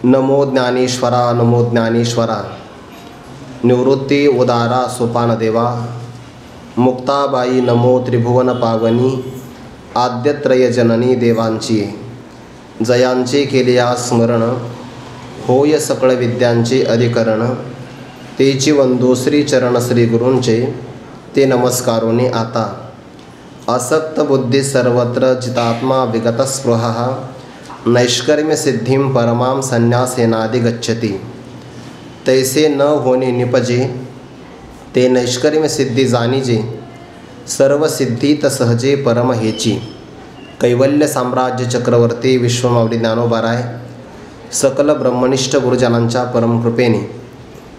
नमो ज्ञानेश्वरा नमो ज्ञानेश्वरा। निवृत्ती उदारा सोपान देवा। मुक्ताबाई नमो त्रिभुवन पावनी। आद्यत्रय जननी देवांची जयांचे केलिया स्मरण। होय सकळ विद्यांचे अधिकरण। तेची वंदो श्री चरण श्री गुरूंचे ते नमस्कारोनी आता। असक्त बुद्धी सर्वत्र जितात्मा विगत स्पृहा। नैष्कर्म्य सिद्धिं परमां संन्यासेनादि गच्छति। तैसे न होणे निपजे ते नैष्कर्म्य सिद्धी जाणीजे। सर्व सिद्धीत सहजे परम हेची। कैवल्य साम्राज्य चक्रवर्ती विश्वमावली ज्ञानोबाराय सकल ब्रह्मनिष्ठ गुरुजनांच्या परमकृपेने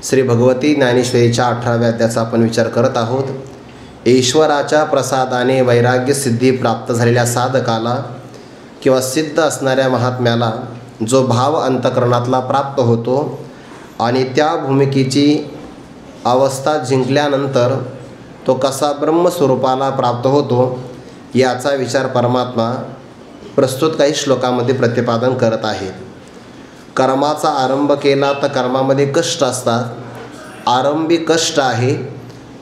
श्री भगवती ज्ञानेश्वरीच्या 18व्या अध्यायाचा आपण विचार करत आहोत। ईश्वराच्या प्रसादाने वैराग्य सिद्धी प्राप्त झालेल्या साधकाला किंवा सिद्ध असणाऱ्या महात्म्याला जो भाव अंतकरणातला प्राप्त होतो आणि त्या भूमिकेची अवस्था जिंकल्यानंतर तो कसा ब्रह्मस्वरूपाला प्राप्त होतो याचा विचार परमात्मा प्रस्तुत काही श्लोकामध्ये प्रतिपादन करत आहे। कर्माचा आरंभ केला तर कर्मामध्ये कष्ट असतात। आरंभी कष्ट आहे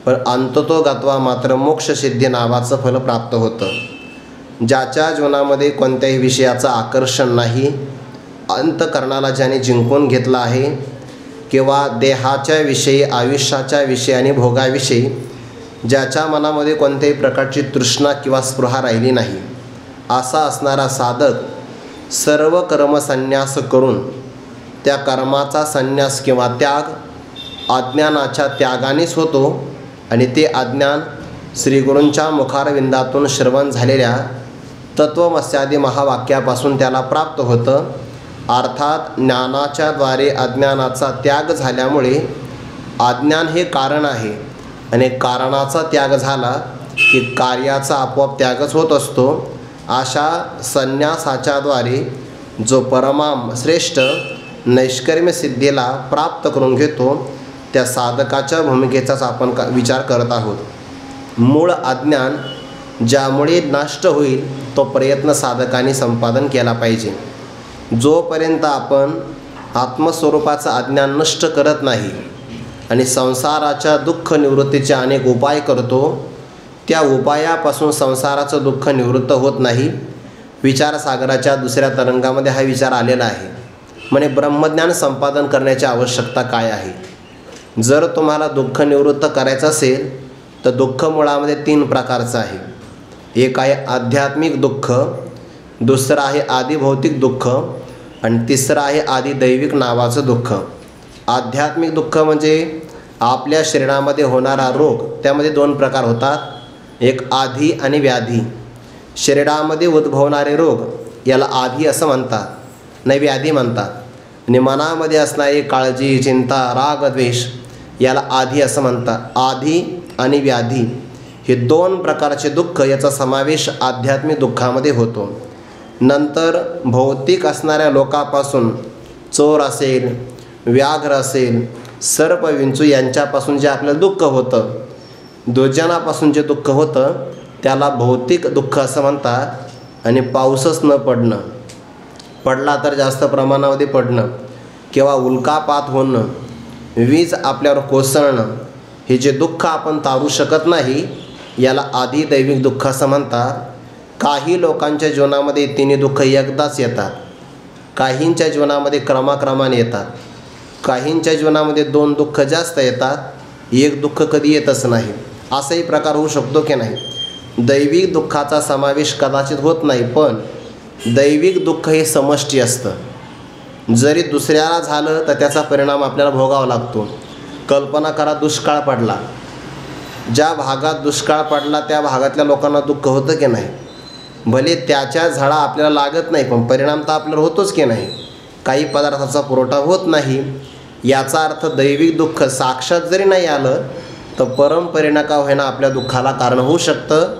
पण अंततोगत्वा मात्र मोक्षसिद्धी नावाचं फल प्राप्त होतं। ज्याच्या जीवनामध्ये कोणत्याही विषयाचं आकर्षण नाही, अंतकरणाला ज्याने जिंकून घेतलं आहे किंवा देहाच्या विषयी, आयुष्याच्या विषयी आणि भोगाविषयी ज्याच्या मनामध्ये कोणत्याही प्रकारची तृष्णा किंवा स्पृहा राहिली नाही, असा असणारा साधक सर्व कर्मसन्यास करून त्या कर्माचा संन्यास किंवा त्याग अज्ञानाच्या त्यागानेच होतो आणि ते अज्ञान श्रीगुरूंच्या मुखारविंदातून श्रवण झालेल्या तत्वमस्यादी महावाक्यापासून त्याला प्राप्त होतं। अर्थात ज्ञानाच्या द्वारे अज्ञानाचा त्याग झाल्यामुळे अज्ञान हे कारण आहे आणि कारणाचा त्याग झाला की कार्याचा आपोआप त्यागच होत असतो। अशा संन्यासाच्या द्वारे जो परमाम श्रेष्ठ नैष्कर्म्य सिद्धीला प्राप्त करून घेतो त्या साधकाच्या भूमिकेचाच आपण विचार करत आहोत। मूळ अज्ञान ज्यामुळे नष्ट होईल तो प्रयत्न साधकांनी संपादन केला पाहिजे। जोपर्यंत आपण आत्मस्वरूपाचं अज्ञान नष्ट करत नाही आणि संसाराच्या दुःख निवृत्तीचे अनेक उपाय करतो, त्या उपायापासून संसाराचं दुःख निवृत्त होत नाही। विचारसागराच्या दुसऱ्या तरंगामध्ये हा विचार आलेला आहे, म्हणजे ब्रह्मज्ञान संपादन करण्याची आवश्यकता काय आहे। जर तुम्हाला दुःख निवृत्त करायचं असेल तर दुःख मुळामध्ये 3 प्रकारचं आहे। एक आहे आध्यात्मिक दुःख, दुसरं आहे आदिभौतिक दुःख आणि तिसरं आहे आदिदैविक नावाचं दुःख। आध्यात्मिक दुःख म्हणजे आपल्या शरीरामध्ये होणारा रोग, त्यामध्ये 2 प्रकार होतात, एक आधी आणि व्याधी। शरीरामध्ये उद्भवणारे रोग याला आधी असं म्हणतात, नाही व्याधी म्हणतात, आणि मनामध्ये असणारी काळजी, चिंता, राग, द्वेष याला आधी असं म्हणतात। आधी आणि व्याधी हे 2 प्रकारचे दुःख याचा समावेश आध्यात्मिक दुःखामध्ये होतो। नंतर भौतिक असणाऱ्या लोकांपासून चोर असेल, व्याघ्र असेल, सर्प, विंचू यांच्यापासून जे आपल्याला दुःख होतं, दुर्जनापासून जे दुःख होतं त्याला भौतिक दुःख असं म्हणतात। आणि पाऊसच न पडणं, पडला तर जास्त प्रमाणामध्ये पडणं किंवा उल्कापात होणं, वीज आपल्यावर कोसळणं, हे जे दुःख आपण तारू शकत नाही याला आदिदैविक दुःख असं म्हणतात। काही लोकांच्या जीवनामध्ये 3 दुःख एकदाच येतात, काहींच्या जीवनामध्ये क्रमाक्रमाने येतात, काहींच्या जीवनामध्ये 2 दुःख जास्त येतात, 1 दुःख कधी येतच नाही। असाही प्रकार होऊ शकतो की नाही। दैविक दुःखाचा समावेश कदाचित होत नाही, पण दैविक दुःख हे समष्टी असतं। जरी दुसऱ्याला झालं तर त्याचा परिणाम आपल्याला भोगावा लागतो। कल्पना करा, दुष्काळ पडला, ज्या भागात दुष्काळ पडला त्या भागातल्या लोकांना दुःख होतं की नाही। भले त्याच्या झाडा आपल्याला लागत नाही पण परिणाम तर आपल्याला होतोच की नाही। काही पदार्थाचा पुरवठा होत नाही, याचा अर्थ दैविक दुःख साक्षात जरी नाही आलं तर परमपरिणाम का होईना आपल्या दुःखाला कारण होऊ शकतं।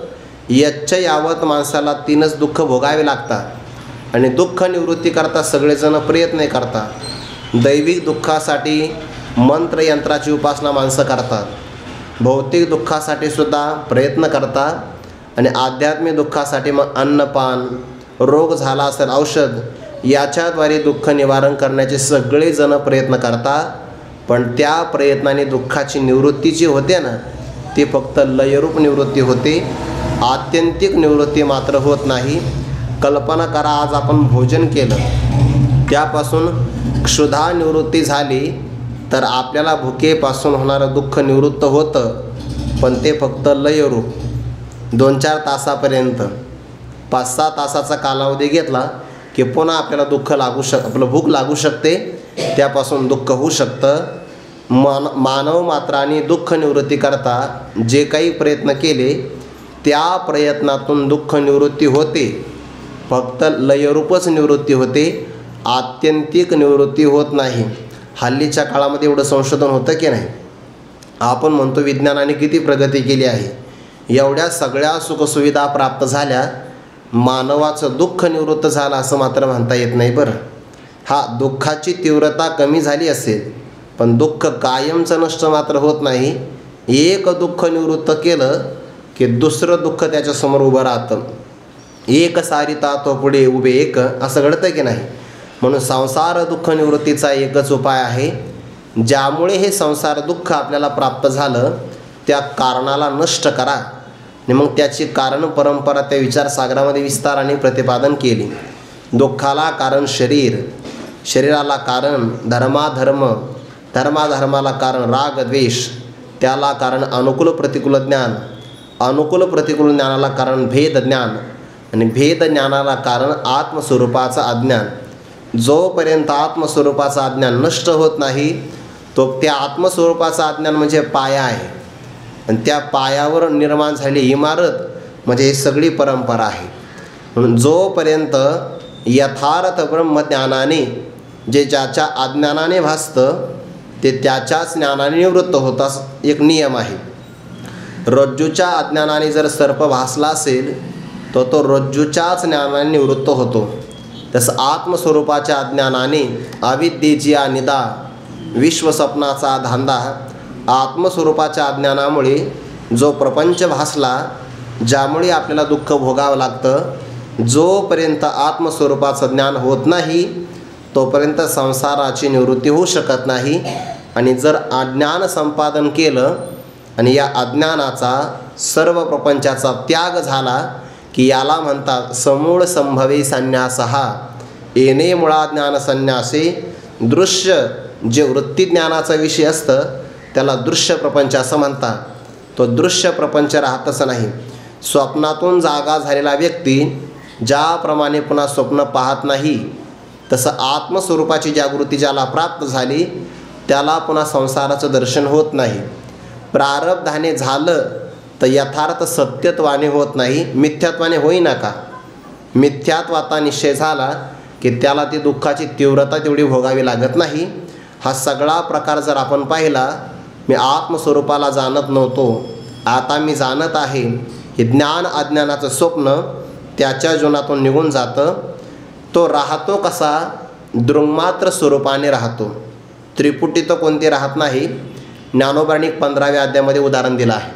यच्च यावत माणसाला 3च दुःख भोगावे लागतात आणि दुःख निवृत्ती करता सगळेजण प्रयत्न करतात। दैविक दुःखासाठी मंत्रयंत्राची उपासना माणसं करतात, भौतिक दुःखासाठी सुद्धा प्रयत्न करतात आणि आध्यात्मिक दुःखासाठी मग अन्नपान, रोग झाला असेल औषध, याच्याद्वारे दुःख निवारण करण्याचे सगळेजण प्रयत्न करतात, पण त्या प्रयत्नाने दुःखाची निवृत्ती जी होते ना ती फक्त लयरूप निवृत्ती होते, आत्यंतिक निवृत्ती मात्र होत नाही. कल्पना करा, आज आपण भोजन केलं, त्यापासून क्षुधा निवृत्ती झाली तर आपल्याला भुकेपासून होणारं दुःख निवृत्त होतं, पण ते फक्त लयरूप 2-4 तासापर्यंत. 5-6 तासाचा कालावधी घेतला की पुन्हा आपल्याला दुःख आपलं भूक लागू शकते, त्यापासून दुःख होऊ शकतं. मानव मात्राने दुःख निवृत्ती करता जे काही प्रयत्न केले त्या प्रयत्नातून दुःख निवृत्ती होते, फक्त लयरूपच निवृत्ती होते, आत्यंतिक निवृत्ती होत नाही. हल्लीच्या काळामध्ये एवढं संशोधन होतं की नाही? आपण म्हणतो विज्ञानाने किती प्रगती केली आहे, एवढ्या सगळ्या सुखसुविधा प्राप्त झाल्या, मानवाचं दुःख निवृत्त झालं असं मात्र म्हणता येत नाही बरं. हा, दुःखाची तीव्रता कमी झाली असेल, पण दुःख कायमचं नष्ट मात्र होत नाही. एक दुःख निवृत्त केलं की दुसरं दुःख त्याच्यासमोर उभं राहतं. एक सारिता तो पुढे उभे एक, असं घडतं की नाही? म्हणून संसार दुःख निवृत्तीचा एकच उपाय आहे. ज्यामुळे हे संसार दुःख आपल्याला प्राप्त झालं त्या कारणाला नष्ट करा, आणि मग त्याची कारण परंपरा त्या विचारसागरामध्ये विस्ताराने प्रतिपादन केली. दुःखाला कारण शरीर, शरीराला कारण धर्माधर्म, धर्माधर्माला कारण राग द्वेष, त्याला कारण अनुकूल प्रतिकूल ज्ञान, अनुकूल प्रतिकूल ज्ञानाला कारण भेद ज्ञान, आणि भेद ज्ञानाला कारण आत्मस्वरूपाचं अज्ञान. जोपर्यंत आत्मस्वरूपाचं अज्ञान नष्ट होत नाही तो त्या आत्मस्वरूपाचं अज्ञान म्हणजे पाया आहे, आणि त्या पायावर निर्माण झालेली इमारत म्हणजे ही सगळी परंपरा आहे. म्हणून जोपर्यंत यथार्थ ब्रह्मज्ञानाने जे ज्याच्या अज्ञानाने भासतं ते त्याच्याच ज्ञानाने निवृत्त होताच एक नियम आहे. रज्जूच्या अज्ञानाने जर सर्प भासला असेल तर तो रज्जूच्याच ज्ञानाने निवृत्त होतो. तसं आत्मस्वरूपाच्या अज्ञानाने अविद्येची निदा, विश्वस्वप्नाचा धांदा, आत्मस्वरूपाच्या अज्ञानामुळे जो प्रपंच भासला ज्यामुळे आपल्याला दुःख भोगावं लागतं, जोपर्यंत आत्मस्वरूपाचं ज्ञान होत नाही तोपर्यंत संसाराची निवृत्ती होऊ शकत नाही. आणि जर अज्ञान संपादन केलं आणि या अज्ञानाचा सर्व प्रपंचाचा त्याग झाला की याला म्हणतात समूळ संभवे संन्यासहा. येणे मुळा ज्ञान संन्यासे. दृश्य जे वृत्तीज्ञानाचा विषय असतं त्याला दृश्य प्रपंच असं म्हणतात. तो दृश्य प्रपंच राहतच नाही. स्वप्नातून जागा झालेला व्यक्ती ज्याप्रमाणे पुन्हा स्वप्न पाहत नाही, तसं आत्मस्वरूपाची जागृती ज्याला प्राप्त झाली त्याला पुन्हा संसाराचं दर्शन होत नाही. प्रारब्धाने झालं तर यथार्थ सत्यत्वाने होत नाही, मिथ्यात्वाने होईना का? मिथ्यात्वाचा निश्चय झाला की त्याला ती दुःखाची तीव्रता तेवढी भोगावी लागत नाही. हा सगळा प्रकार जर आपण पाहिला, मी आत्मस्वरूपाला जाणत नव्हतो, आता मी जाणत आहे, हे ज्ञान अज्ञानाचं स्वप्न त्याच्या जीवनातून निघून जातं. तो राहतो कसा? दृङ्मात्र स्वरूपाने राहतो. त्रिपुटी तो कोणती राहत नाही. ज्ञानोबांनी 15व्या अध्यायामध्ये उदाहरण दिलं आहे.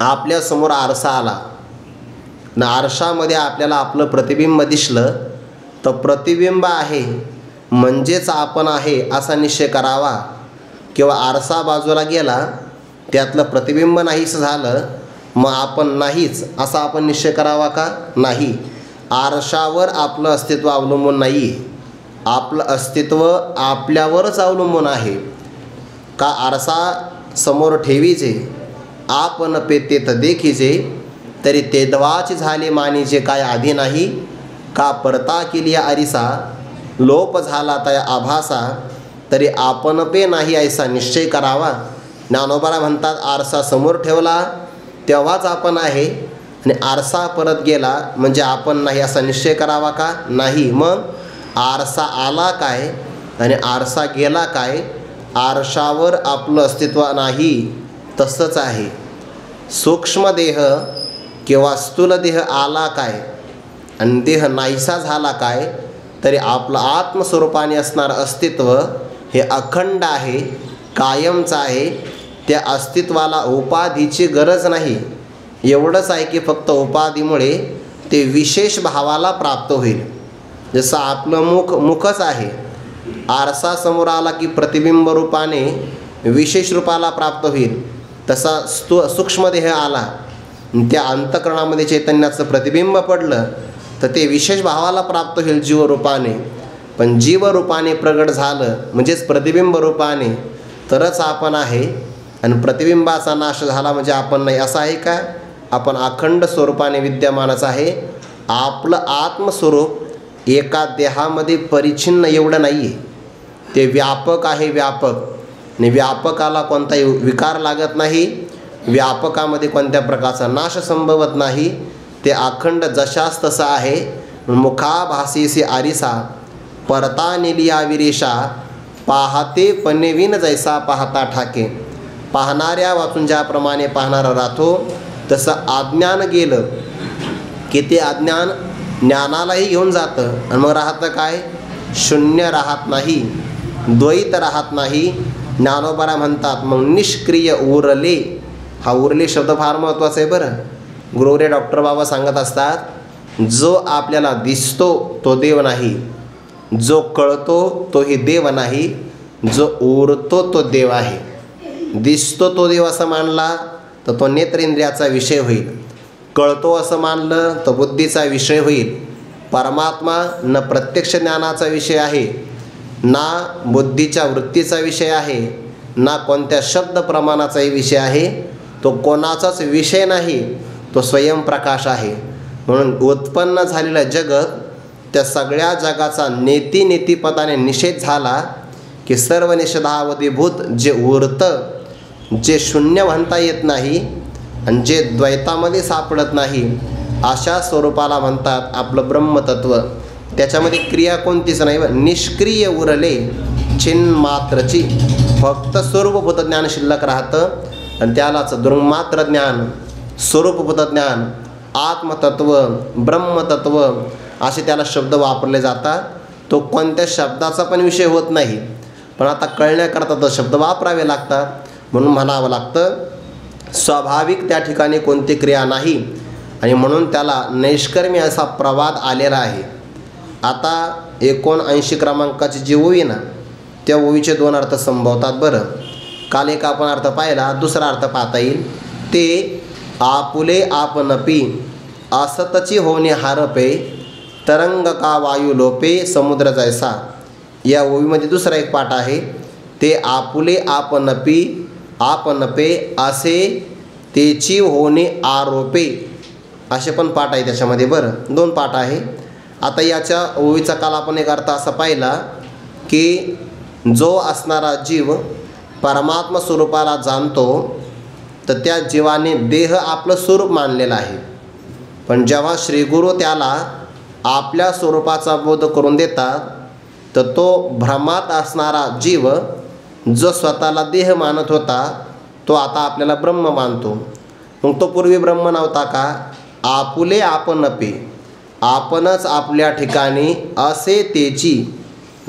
आपल्यासमोर आरसा आला न आरशामध्ये आपल्याला आपलं प्रतिबिंब दिसलं तर प्रतिबिंब आहे म्हणजेच आपण आहे असा निश्चय करावा, किंवा आरसा बाजूला गेला त्यातलं प्रतिबिंब नाहीच झालं मग आपण नाहीच असा आपण निश्चय करावा का? नाही. आरशावर आपलं अस्तित्व अवलंबून नाही, आपलं अस्तित्व आपल्यावरच अवलंबून आहे. का आरसा समोर ठेवीजे आपण पेतेत देखीजे, तरी तेदवाच झाले मानीजे काय आधी नाही. का परता केली आरिसा लोप झाला त्या आभासा, तरी आपण पे नाही ऐसा निश्चय करावा. ज्ञानोबा म्हणतात आरसा समोर ठेवला तेव्हाच आपण आहे, आणि आरसा परत गेला म्हणजे आपण नाही असा निश्चय करावा का? नाही. मग आरसा आला काय आणि आरसा गेला काय? आरशावर आपलं अस्तित्व नाही, तसंच आहे. सूक्ष्म देह किंवा स्थूल देह आला काय आणि देह नाहीसा झाला काय, तरी आपलं आत्मस्वरूपाने असणारं अस्तित्व हे अखंड आहे, कायमचं आहे. त्या अस्तित्वाला उपाधीची गरज नाही. एवढंच आहे की फक्त उपाधीमुळे ते विशेष भावाला प्राप्त होईल. जसं आपलं मुखच आहे, आरसा समोर आला की प्रतिबिंब रूपाने विशेष रूपाला प्राप्त होईल, तसा सूक्ष्मदेह आला, त्या अंतःकरणामध्ये चैतन्याचं प्रतिबिंब पडलं तर ते विशेष भावाला प्राप्त होईल जीवरूपाने. पण जीवरूपाने प्रगट झालं म्हणजेच प्रतिबिंब रूपाने तरच आपण आहे, आणि प्रतिबिंबाचा नाश झाला म्हणजे आपण नाही असं आहे का? आपण अखंड स्वरूपाने विद्यमानच आहे. आपलं आत्मस्वरूप एका देहामध्ये परिच्छिन्न एवढं नाही आहे, ते व्यापक आहे, व्यापक. आणि व्यापकाला कोणताही विकार लागत नाही, व्यापकामध्ये कोणत्या प्रकारचा नाश संभवत नाही, ते अखंड जशास तसा आहे. मुखाभासीसी आरिसा परता निलिया विरेशा पाहते पणेविन जैसा पाहता ठाके. पाहणाऱ्या वाचून ज्याप्रमाणे पाहणारा राहतो तसं अज्ञान गेलं की ते अज्ञान ज्ञानालाही घेऊन जातं, आणि मग राहतं काय? शून्य राहत नाही, द्वैत राहत नाही. ज्ञानोबारा म्हणतात मग निष्क्रिय उरले. हा उरले शब्द फार महत्त्वाचा आहे बरं. गुरुवरे डॉक्टर बाबा सांगत असतात, जो आपल्याला दिसतो तो देव नाही, जो कळतो तोही देव नाही, जो उरतो तो देव आहे. दिसतो तो देव असं मानला तर तो नेत्रेंद्रियाचा विषय होईल, कळतो असं मानलं तर बुद्धीचा विषय होईल. परमात्मा न प्रत्यक्ष ज्ञानाचा विषय आहे, ना बुद्धीच्या वृत्तीचा विषय आहे, ना कोणत्या शब्द प्रमाणाचाही विषय आहे. तो कोणाचाच विषय नाही, तो स्वयंप्रकाश आहे. म्हणून उत्पन्न झालेलं जगत, त्या सगळ्या जगाचा नेतिपदाने निषेध झाला की सर्व निषेधावधीभूत जे उरतं, जे शून्य म्हणता येत नाही आणि जे द्वैतामध्ये सापडत नाही, अशा स्वरूपाला म्हणतात आपलं ब्रह्मतत्व. त्याच्यामध्ये क्रिया कोणतीच नाही, निष्क्रिय उरले चिन्मात्रची. फक्त स्वरूपभूत ज्ञान शिल्लक राहतं, आणि त्यालाच दृङ्मात्र ज्ञान, स्वरूपभूत ज्ञान, आत्मतत्व, ब्रह्मतत्व असे त्याला शब्द वापरले जातात. तो कोणत्या शब्दाचा पण विषय होत नाही, पण आता कळण्याकरता तो शब्द वापरावे लागतात. म्हणून म्हणावं लागतं स्वाभाविक त्या ठिकाणी कोणती क्रिया नाही, आणि म्हणून त्याला नैष्कर्मी असा प्रवाद आलेला आहे. आता 79 क्रमांकाची जी ओवी ना, त्या ओवीचे 2 अर्थ संभवतात बरं. काल एक आपण अर्थ पाहिला, दुसरा अर्थ पाहता येईल. ते आपुले आपनपी असतची होणे हारपे तरंग का वायू लोपे समुद्र जैसा. या ओवीमध्ये दुसरा एक पाठ आहे. ते आपुले आपनपे असे तेची होणे आरोपे, असे पण पाठ आहे त्याच्यामध्ये बरं. 2 पाठ आहे. आता याच्या ओवीचा काल आपण एक अर्थ असा पाहिला की जो असणारा जीव परमात्मा स्वरूपाला जाणतो तर त्या जीवाने देह आपलं स्वरूप मानलेलं आहे. पण जेव्हा श्रीगुरू त्याला आपल्या स्वरूपाचा बोध करून देतात तर तो भ्रमात असणारा जीव, जो स्वतःला देह मानत होता, तो आता आपल्याला ब्रह्म मानतो. मग तो पूर्वी ब्रह्म नव्हता का? आपुले आपनपे, आपणच आपल्या ठिकाणी असे तेची,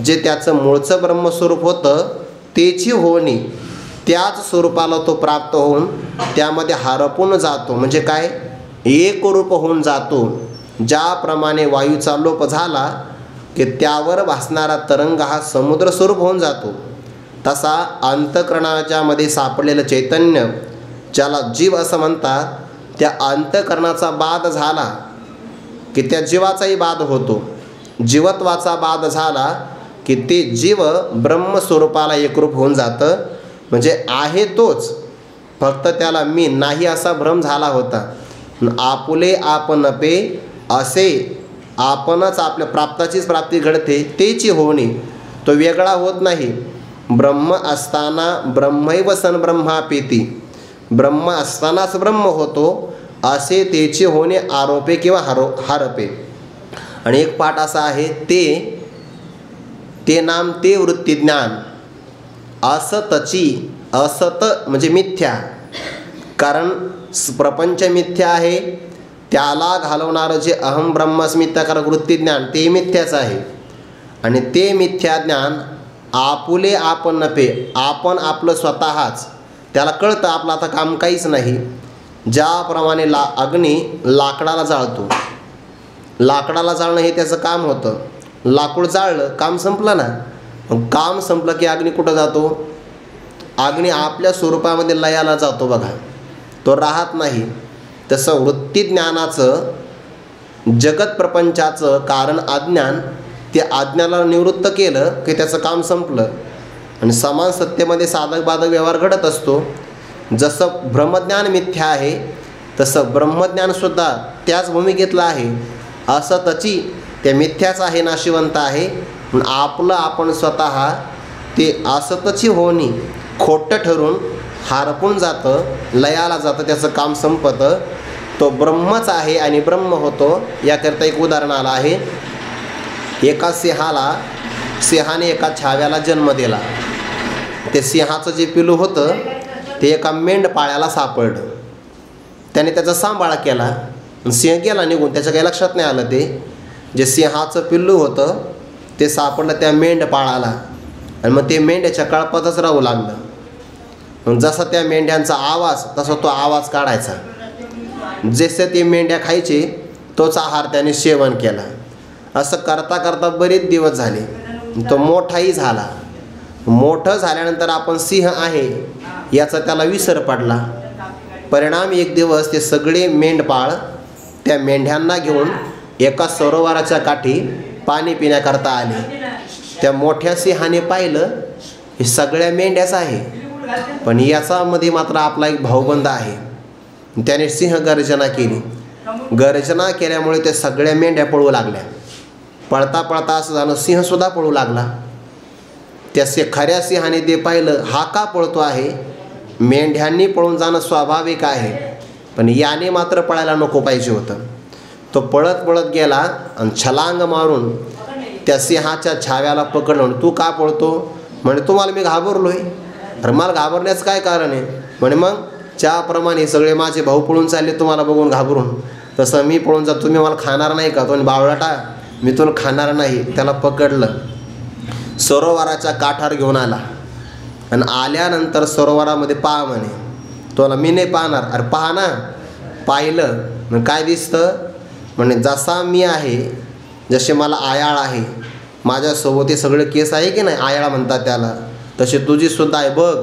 जे त्याचं मूळचं ब्रह्मस्वरूप होतं तेची होणे, त्याच स्वरूपाला तो प्राप्त होऊन त्यामध्ये हरपून जातो. म्हणजे काय? एकरूप होऊन जातो. ज्याप्रमाणे वायूचा लोप झाला की त्यावर भासणारा तरंग हा समुद्र स्वरूप होऊन जातो, तसा अंतःकरणाच्यामध्ये सापडलेलं चैतन्य, ज्याला जीव असं म्हणतात, त्या अंतःकरणाचा बाध झाला की त्या जीवाचाही बाध होतो. जीवत्वाचा बाध झाला की ते जीव ब्रह्मस्वरूपाला एकरूप होऊन जातं. म्हणजे आहे तोच, फक्त त्याला मी नाही असा भ्रम झाला होता. आपुले आपनपे असे आपणच आपल्या प्राप्ताचीच प्राप्ती घडते, तेची होणे, तो वेगळा होत नाही. ब्रह्म असताना ब्रह्मैव सन ब्रह्मापेती, ब्रह्म असतानाच ब्रह्म होतो, असे तेचे होणे आरोपे किंवा हारपे. आणि एक पाठ असा आहे, ते नाम ते वृत्तीज्ञान असतची. असत म्हणजे मिथ्या, कारण प्रपंच मिथ्या आहे. त्याला घालवणारं जे अहम ब्रह्मस्मित्याकारक वृत्तीज्ञान ते मिथ्याच आहे. आणि ते मिथ्या ज्ञान आपुले आपनपे, आपण आपलं स्वतःच, त्याला कळतं आपलं आता काम काहीच नाही. ज्याप्रमाणे अग्नी लाकडाला जाळतो, लाकडाला जाळणं हे त्याचं काम होतं. लाकूड जाळलं, काम संपलं ना. मग काम संपलं की अग्नी कुठं जातो? अग्नी आपल्या स्वरूपामध्ये लयाला जातो बघा, तो राहत नाही. तसं वृत्ती ज्ञानाचं, जगत प्रपंचाचं कारण अज्ञान, ते अज्ञानाला निवृत्त केलं की त्याचं काम संपलं. आणि समान सत्तेमध्ये साधक बाधक व्यवहार घडत असतो. जसं ब्रह्मज्ञान मिथ्या आहे तसं ब्रह्मज्ञानसुद्धा त्याच भूमिकेतलं आहे. असतची ते मिथ्याच आहे, नाशिवंत आहे. पण आपलं आपण स्वतः ते असतची होणी खोटं ठरून हारपून जातं, लयाला जातं, त्याचं काम संपतं. तो ब्रह्मच आहे आणि ब्रह्म होतो. याकरता एक उदाहरण आलं आहे. एका सिंहाने एका छाव्याला जन्म दिला. ते सिंहाचं जे पिलू होतं ते एका मेंढपाळाला सापडलं. त्याने त्याचा सांभाळ केला. सिंह गेला निघून, त्याच्या काही लक्षात नाही आलं ते जे सिंहाचं पिल्लू होतं ते सापडलं त्या मेंढपाळाला. आणि मग ते मेंढ्याच्या कळपातच राहू लागलं. मग जसा त्या मेंढ्यांचा आवाज तसा तो आवाज काढायचा. जसे ते मेंढ्या खायचे तोच आहार त्याने सेवन केला. असं करता करता बरेच दिवस झाले. तो मोठाही झाला. मोठं झाल्यानंतर आपण सिंह आहे याचा त्याला विसर पडला. परिणाम एक दिवस ते सगळे मेंढपाळ त्या मेंढ्यांना घेऊन एका सरोवराच्या काठी पाणी पिण्याकरता आले. त्या मोठ्या सिंहाने पाहिलं हे सगळ्या मेंढ्याच आहे, पण याच्यामध्ये मात्र आपला एक भाऊबंद आहे. त्याने सिंह गर्जना केली. गर्जना केल्यामुळे त्या सगळ्या मेंढ्या पळू लागल्या. पळता पळता असं झालं सिंहसुद्धा पळू लागला. त्या खऱ्या सिंहाने ते पाहिलं, हा का पळतो आहे? मेंढ्यांनी पळून जाणं स्वाभाविक आहे, पण याने मात्र पळायला नको पाहिजे होतं. तो पळत पळत गेला आणि छलांग मारून त्या सिंहाच्या छाव्याला पकडलं. तू का पळतो? म्हणे तुम्हाला मी घाबरलोय. अरे मला घाबरण्याचं काय कारण आहे? म्हणे मग ज्याप्रमाणे सगळे माझे भाऊ पळून चालले तुम्हाला बघून घाबरून, तसं मी पळून जा. तुम्ही मला खाणार नाही का? तो बावळाटा, मी तुला खाणार नाही. त्याला पकडलं, सरोवराच्या काठावर घेऊन आला. आणि आल्यानंतर सरोवरामध्ये पहा म्हणे. तुला मी नाही पाहणार. अरे पहा ना. पाहिलं. मग काय दिसतं? म्हणे जसा मी आहे, जसे मला आयाळ आहे, माझ्यासोबत हे सगळे केस आहे की नाही, आयाळ म्हणतात त्याला, तसे तुझी सुद्धा आहे बघ.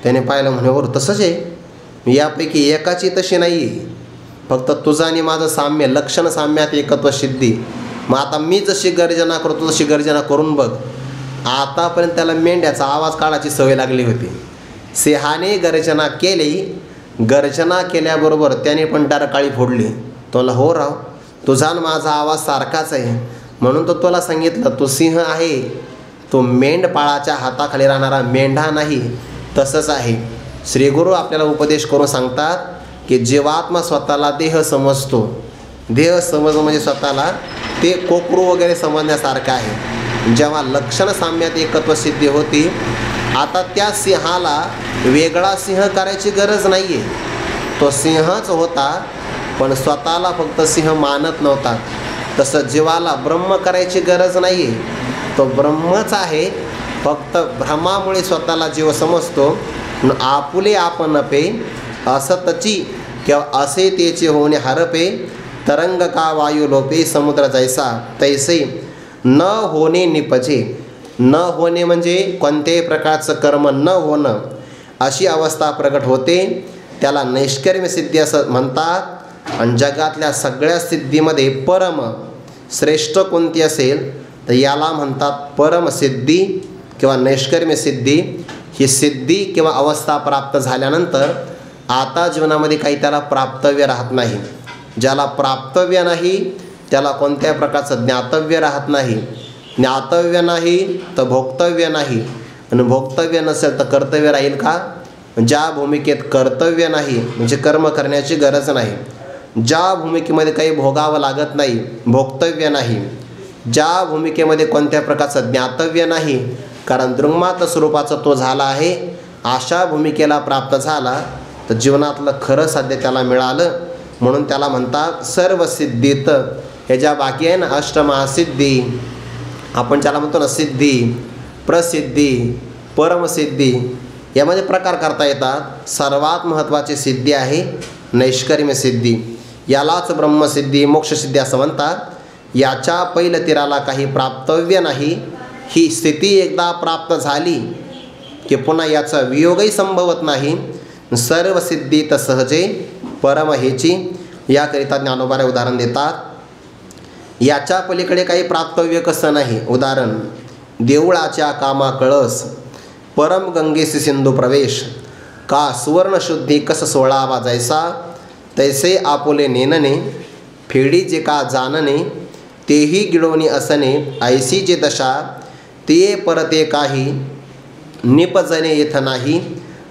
त्याने पाहिलं. म्हणे बरं तसंच आहे. यापैकी एकाची तशी नाही आहे, फक्त तुझं आणि माझं साम्य, लक्षण साम्यात एकत्व सिद्धी. मग आता मी जशी गर्जना करतो तशी गर्जना करून बघ. आतापर्यंत त्याला मेंढ्याचा आवाज काढायची सवय लागली होती. सिंहाने गर्जना केली. गर्जना केल्याबरोबर त्याने पण टारकाळी फोडली. तुला हो राव, तुझा आणि माझा आवाज सारखाच आहे. म्हणून तो तुला सांगितलं तो सिंह आहे, तो मेंढपाळाच्या हाताखाली राहणारा मेंढा नाही. तसंच आहे. श्रीगुरू आपल्याला उपदेश करून सांगतात की जीवात्मा स्वतःला देह समजतो. देह समज म्हणजे स्वतःला ते कोकरू वगैरे समजण्यासारखं आहे. जेव्हा लक्षण साम्यात एकत्व सिद्धी होती, आता त्या सिंहाला वेगळा सिंह करायची गरज नाही आहे. तो सिंहच होता, पण स्वतःला फक्त सिंह मानत नव्हता. तसं जीवाला ब्रह्म करायची गरज नाही आहे. तो ब्रह्मच आहे, फक्त भ्रमामुळे स्वतःला जीव समजतो. आपुले आपण पे असतची किंवा असे तेचे होणे हरपे, तरंग का वायू लोपे समुद्र जैसा तैसे न होणे निपजे. न होणे म्हणजे कोणत्याही प्रकारचं कर्म न होणं, अशी अवस्था प्रकट होते. त्याला नैष्कर्म्य सिद्धी असं म्हणतात. आणि जगातल्या सगळ्या सिद्धीमध्ये परम श्रेष्ठ कोणती असेल तर याला म्हणतात परमसिद्धी किंवा नैष्कर्म्य सिद्धी. ही सिद्धी किंवा अवस्था प्राप्त झाल्यानंतर आता जीवनामध्ये काही त्याला प्राप्तव्य राहत नाही. ज्याला प्राप्तव्य नाही त्याला कोणत्या प्रकारचं ज्ञातव्य राहत नाही. ज्ञातव्य नाही तर भोक्तव्य नाही, आणि भोक्तव्य नसेल तर कर्तव्य राहील का? ज्या भूमिकेत कर्तव्य नाही म्हणजे कर्म करण्याची गरज नाही, ज्या भूमिकेमध्ये काही भोगावं लागत नाही, भोक्तव्य नाही, ज्या भूमिकेमध्ये कोणत्या प्रकारचं ज्ञातव्य नाही, कारण दृंगमात स्वरूपाचा तो झाला आहे, अशा भूमिकेला प्राप्त झाला तर जीवनातलं खरं साध्य त्याला मिळालं. म्हणून त्याला म्हणतात सर्व सिद्धीत. हे ज्या बाकी आहे ना अष्टमहासिद्धी, आपण ज्याला म्हणतो ना सिद्धी, प्रसिद्धी, परमसिद्धी, यामध्ये प्रकार करता येतात. सर्वात महत्त्वाची सिद्धी आहे नैष्कर्म्य सिद्धी. यालाच ब्रह्मसिद्धी, मोक्षसिद्धी असं म्हणतात. याच्या पैलतीराला काही प्राप्तव्य नाही. ही स्थिती एकदा प्राप्त झाली की पुन्हा याचा वियोगही संभवत नाही. सर्व सिद्धीत सहजे परम हेची. याकरिता ज्ञानोबा उदाहरण देतात. याच्या पलीकडे काही प्राप्तव्य कसं नाही. उदाहरण, देवळाच्या कामा कळस, परम गंगेसी सिंधू प्रवेश. का सुवर्णशुद्धी कस सोळावा जैसा, तैसे आपुले नेनने. फेडी जे का जानने, तेही गिळवणी असणे. ऐसी जे दशा, ते परते काही. निपजणे येथ नाही,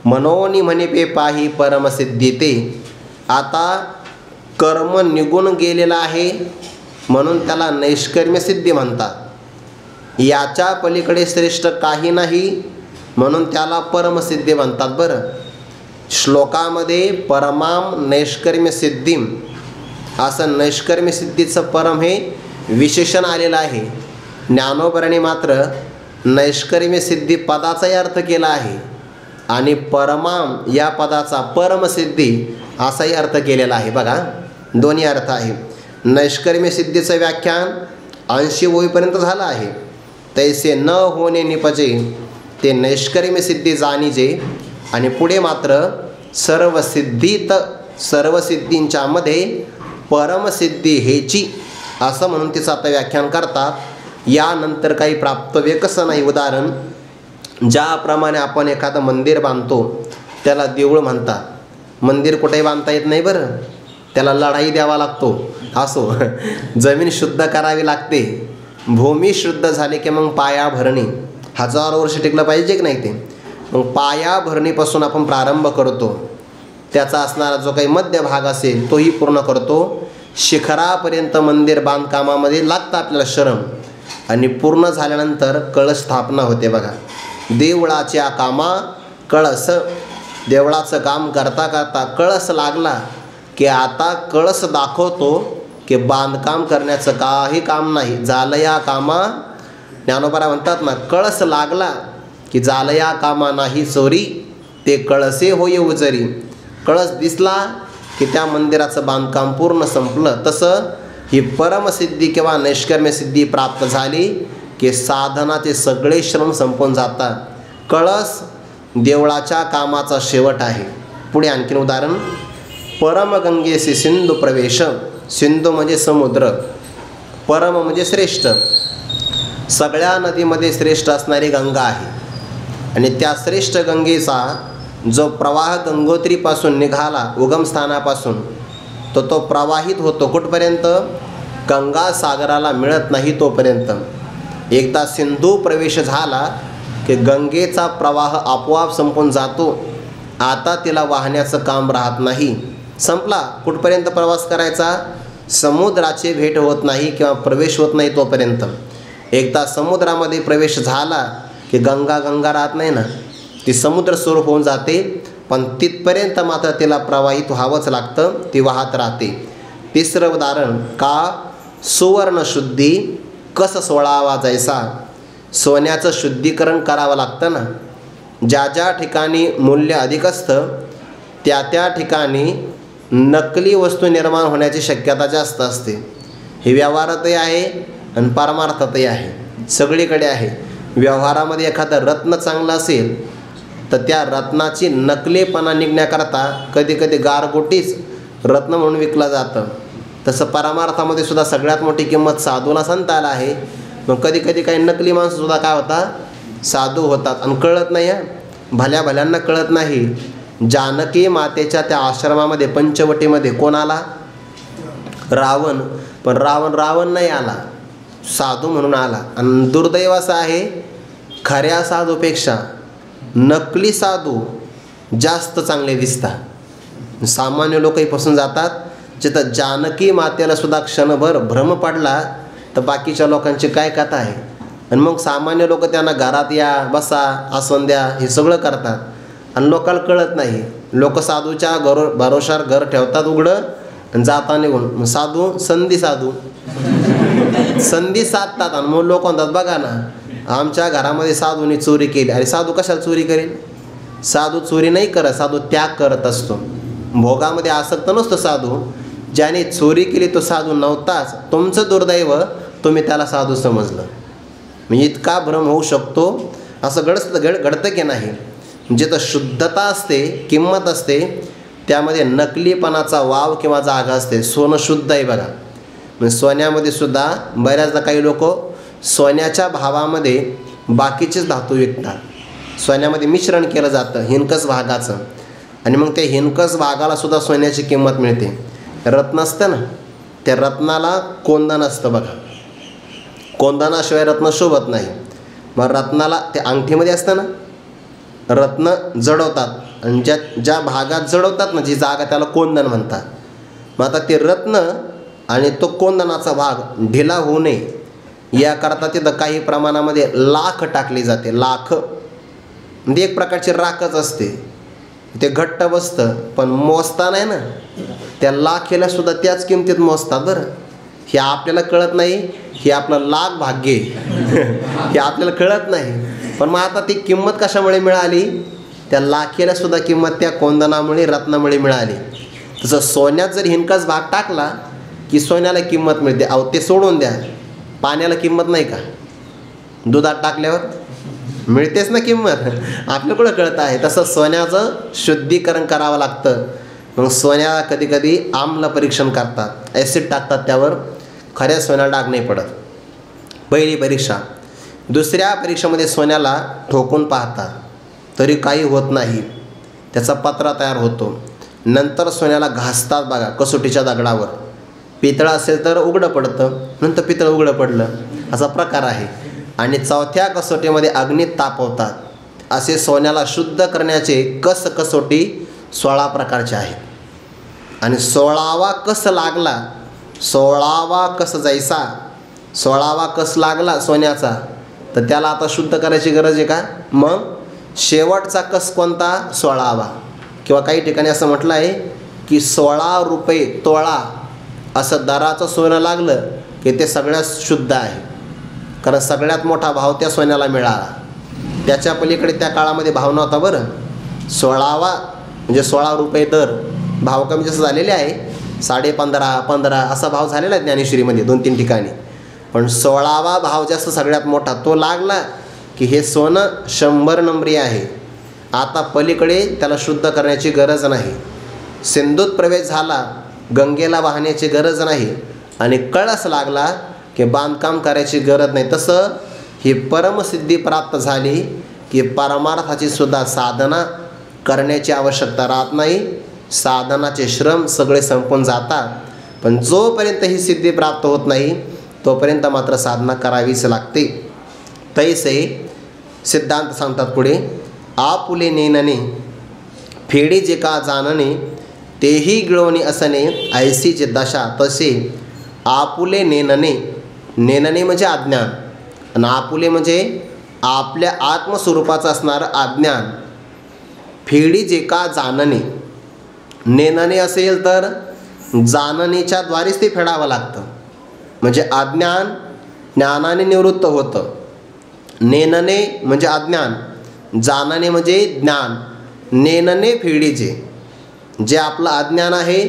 मनोनी म्हणे पे पाही परमसिद्धी ते. आता कर्म निघून गेलेलं आहे म्हणून त्याला नैष्कर्म्य सिद्धी म्हणतात. याच्या पलीकडे श्रेष्ठ काही नाही म्हणून त्याला परमसिद्धी म्हणतात. बरं, श्लोकामध्ये परमाम नैष्कर्म्य सिद्धीम असं नैष्कर्म्य सिद्धीचं परम हे विशेषण आलेलं आहे. ज्ञानोबराने मात्र नैष्कर्म्य सिद्धी पदाचाही अर्थ केला आहे आणि परमाम या पदाचा परमसिद्धी असाही अर्थ केलेला आहे. बघा, दोन्ही अर्थ आहे. नैष्कर्म्य सिद्धीचं व्याख्यान 80 होईपर्यंत झालं आहे. तैसे न होणे निपजे, ते नैष्कर्म्य सिद्धी जाणीजे. आणि पुढे मात्र सर्व सिद्धींच्या मध्ये परमसिद्धी हेची असं म्हणून तिचं आता व्याख्यान करतात. यानंतर काही प्राप्तव्य कसं नाही. उदाहरण, ज्याप्रमाणे आपण एखादं मंदिर बांधतो त्याला देऊळ म्हणतात. मंदिर कुठेही बांधता येत नाही. बरं, त्याला लढाई द्यावा लागतो. असो, जमीन शुद्ध करावी लागते. भूमी शुद्ध झाली की मग पाया भरणी. 1000 वर्ष टिकलं पाहिजे की नाही ते. मग पाया भरणीपासून आपण प्रारंभ करतो. त्याचा असणारा जो काही मध्य भाग असेल तोही पूर्ण करतो. शिखरापर्यंत मंदिर बांधकामामध्ये लागतं आपल्याला श्रम. आणि पूर्ण झाल्यानंतर कळस स्थापना होते. बघा, देवळाच्या कामा कळस. देवळाचं काम करता करता कळस लागला की आता कळस दाखवतो की बांधकाम करण्याचं काही काम नाही, झालं या कामा. ज्ञानोबा म्हणतात ना, कळस लागला की झालं या कामा नाही चोरी, ते कळसे होय उजरी. कळस दिसला की त्या मंदिराचं बांधकाम पूर्ण संपलं. तसं ही परमसिद्धी किंवा नैष्कर्म्य सिद्धी प्राप्त झाली की साधनाचे सगळे श्रम संपून जातात. कळस देवळाच्या कामाचा शेवट आहे. पुढे आणखीन उदाहरण, परमगंगेसी सिंधू प्रवेश. सिंधू म्हणजे समुद्र, परम म्हणजे श्रेष्ठ. सगळ्या नदीमध्ये श्रेष्ठ असणारी गंगा आहे. आणि त्या श्रेष्ठ गंगेचा जो प्रवाह गंगोत्रीपासून निघाला, उगमस्थानापासून, तो प्रवाहित होतो कुठपर्यंत? गंगा सागराला मिळत नाही तोपर्यंत. एकदा सिंधू प्रवेश झाला की गंगेचा प्रवाह आपोआप संपून जातो. आता तिला वाहण्याचं काम राहत नाही, संपला. कुठपर्यंत प्रवास करायचा? समुद्राची भेट होत नाही किंवा प्रवेश होत नाही तोपर्यंत. एकदा समुद्रामध्ये प्रवेश झाला की गंगा राहत नाही ना, ती समुद्र स्वरूप होऊन जाते. पण तिथपर्यंत मात्र तिला प्रवाहित व्हावंच लागतं, ती वाहत राहते. तिसरं उदाहरण, का सुवर्णशुद्धी कस सोळावा जैसा. सोन्याचं शुद्धीकरण करावं लागतं ना. ज्या ज्या ठिकाणी मूल्य अधिक असतं त्या ठिकाणी नकली वस्तू निर्माण होण्याची शक्यता जास्त असते. हे व्यवहारातही आहे आणि परमार्थातही आहे, सगळीकडे आहे. व्यवहारामध्ये एखादं रत्न चांगलं असेल तर त्या रत्नाची नकलीपणा निघण्याकरता कधी कधी गारगोटीच रत्न म्हणून विकलं जातं. तसं परमार्थामध्ये सुद्धा सगळ्यात मोठी किंमत साधूला संताला आहे. मग कधी कधी काही नकली माणसंसुद्धा काय होतात? साधू होतात. आणि कळत नाही, भल्या भल्यांना कळत नाही. जानकी मातेच्या त्या आश्रमामध्ये पंचवटीमध्ये कोण आला? रावण. पण रावण नाही आला, साधू म्हणून आला. आणि दुर्दैव असं आहे, खऱ्या साधूपेक्षा नकली साधू जास्त चांगले दिसतात. सामान्य लोकही फसून जातात. जिथं जानकी मातेला सुद्धा क्षणभर भ्रम पडला तर बाकीच्या लोकांची काय कथा आहे. आणि मग सामान्य लोक त्यांना घरात या, बसा, आसन द्या, हे सगळं करतात. आणि लोकांना कळत नाही. लोक साधूच्या भरोशावर घर ठेवतात उघडं आणि जाता निघून. साधू संधी साधतात. आणि मग लोक म्हणतात, बघा ना, आमच्या घरामध्ये साधूने चोरी केली. अरे साधू कशाला चोरी करेल? साधू चोरी नाही करत, साधू त्याग करत असतो. भोगामध्ये आसक्त नसतो साधू. ज्याने चोरी केली तो साधू नव्हताच, तुमचं दुर्दैव, तुम्ही त्याला साधू समजलं. म्हणजे इतका भ्रम होऊ शकतो. असं घडतं की नाही. जिथं शुद्धता असते, किंमत असते, त्यामध्ये नकलीपणाचा वाव किंवा जागा असते. सोनं शुद्ध आहे बघा. म्हणजे सोन्यामध्ये सुद्धा बऱ्याचदा काही लोक सोन्याच्या भावामध्ये बाकीचेच धातू विकतात. सोन्यामध्ये मिश्रण केलं जातं हिनकस भागाचं, आणि मग त्या हिनकस भागाला सुद्धा सोन्याची किंमत मिळते. रत्न असतं ना, त्या रत्नाला कोंदण असतं बघा. कोंदणाशिवाय रत्न शोभत नाही. मग रत्नाला ते अंगठीमध्ये असतं ना, रत्न जडवतात आणि ज्या भागात जडवतात ना, जी जागा, त्याला कोंदण म्हणतात. मग आता ते रत्न आणि तो कोंदणाचा भाग ढिला होऊ नये याकरता तिथं काही प्रमाणामध्ये लाख टाकली जाते. लाख म्हणजे एक प्रकारची राखच असते. ते घट्ट बसतं, पण मोजता नाही ना, त्या लाखेला सुद्धा त्याच किमतीत मोजतात बरं. हे आपल्याला कळत नाही, हे आपलं लाख भाग्य हे आपल्याला कळत नाही. पण मग आता ती किंमत कशामुळे मिळाली? त्या लाखेला सुद्धा किंमत त्या कोंदणामुळे, रत्नामुळे मिळाली. तसं सोन्यात जर हिनकस भाग टाकला की सोन्याला किंमत मिळते. अहो ते सोडून द्या, पाण्याला किंमत नाही का? दुधात टाकल्यावर मिळतेच ना किंमत. आपल्याकडं कळतं आहे. तसं सोन्याचं शुद्धीकरण करावं लागतं. मग सोन्याला कधी कधी आम्ल परीक्षण करतात, ॲसिड टाकतात त्यावर, खऱ्या सोन्याला डाग नाही पडत. पहिली परीक्षा. दुसऱ्या परीक्षेमध्ये सोन्याला ठोकून पाहतात, तरी काही होत नाही, त्याचा पत्रा तयार होतो. नंतर सोन्याला घासतात बघा कसोटीच्या दगडावर. पितळ असेल तर उघडं पडतं, नंतर पितळ उघडं पडलं, असा प्रकार आहे. आणि चौथ्या कसोटीमध्ये अग्नीत तापवतात. असे सोन्याला शुद्ध करण्याचे कसोटी 16 प्रकारचे आहेत. आणि 16वा कस लागला, 16वा कस जैसा, 16वा कस लागला सोन्याचा, तर त्याला आता शुद्ध करायची गरज आहे का? मग शेवटचा कस कोणता? 16वा. किंवा काही ठिकाणी असं म्हटलं आहे की 16 रुपये तोळा असं दराचं सोनं लागलं की ते सगळ्यात शुद्ध आहे. कारण सगळ्यात मोठा भाव त्या सोन्याला मिळाला. त्याच्या पलीकडे त्या काळामध्ये भाव नव्हता बरं. 16वा म्हणजे 16 रुपये दर. भाव कमी जसं झालेले आहे, 15.5, 15 असा भाव झालेला आहे ज्ञानेश्वरीमध्ये 2-3 ठिकाणी. पण 16वा भाव जास्त सगळ्यात मोठा तो लागला की हे सोनं 100 नंबरी आहे. आता पलीकडे त्याला शुद्ध करण्याची गरज नाही. सिंधूत प्रवेश झाला, गंगेला वाहण्याची गरज नाही, आणि कळस लागला की बांधकाम करायची गरज नाही. तसं ही परमसिद्धी प्राप्त झाली की परमार्थाची सुद्धा साधना करण्याची आवश्यकता राहत नाही. साधनाचे श्रम सगळे संपून जातात. पण जोपर्यंत ही सिद्धी प्राप्त होत नाही तोपर्यंत मात्र साधना करावीच लागते. तैसे सिद्धांत सांगतात पुढे, आपुले नेनने फेडी जे का जानणे, तेही गिळवणे असणे ऐसी जे दशा. तसे आपुले नेनने, नेनने म्हणजे अज्ञान, आणि आपुले म्हणजे आपल्या आत्मस्वरूपाचं असणारं अज्ञान. फेडी जे का जानणे, नेनने असेल तर जाननेच्या द्वारेच ते फेडावं लागतं. म्हणजे अज्ञान ज्ञानाने निवृत्त होतं. नेनने म्हणजे अज्ञान, जानने म्हणजे ज्ञान. नेनने फेडीचे, जे आपलं अज्ञान आहे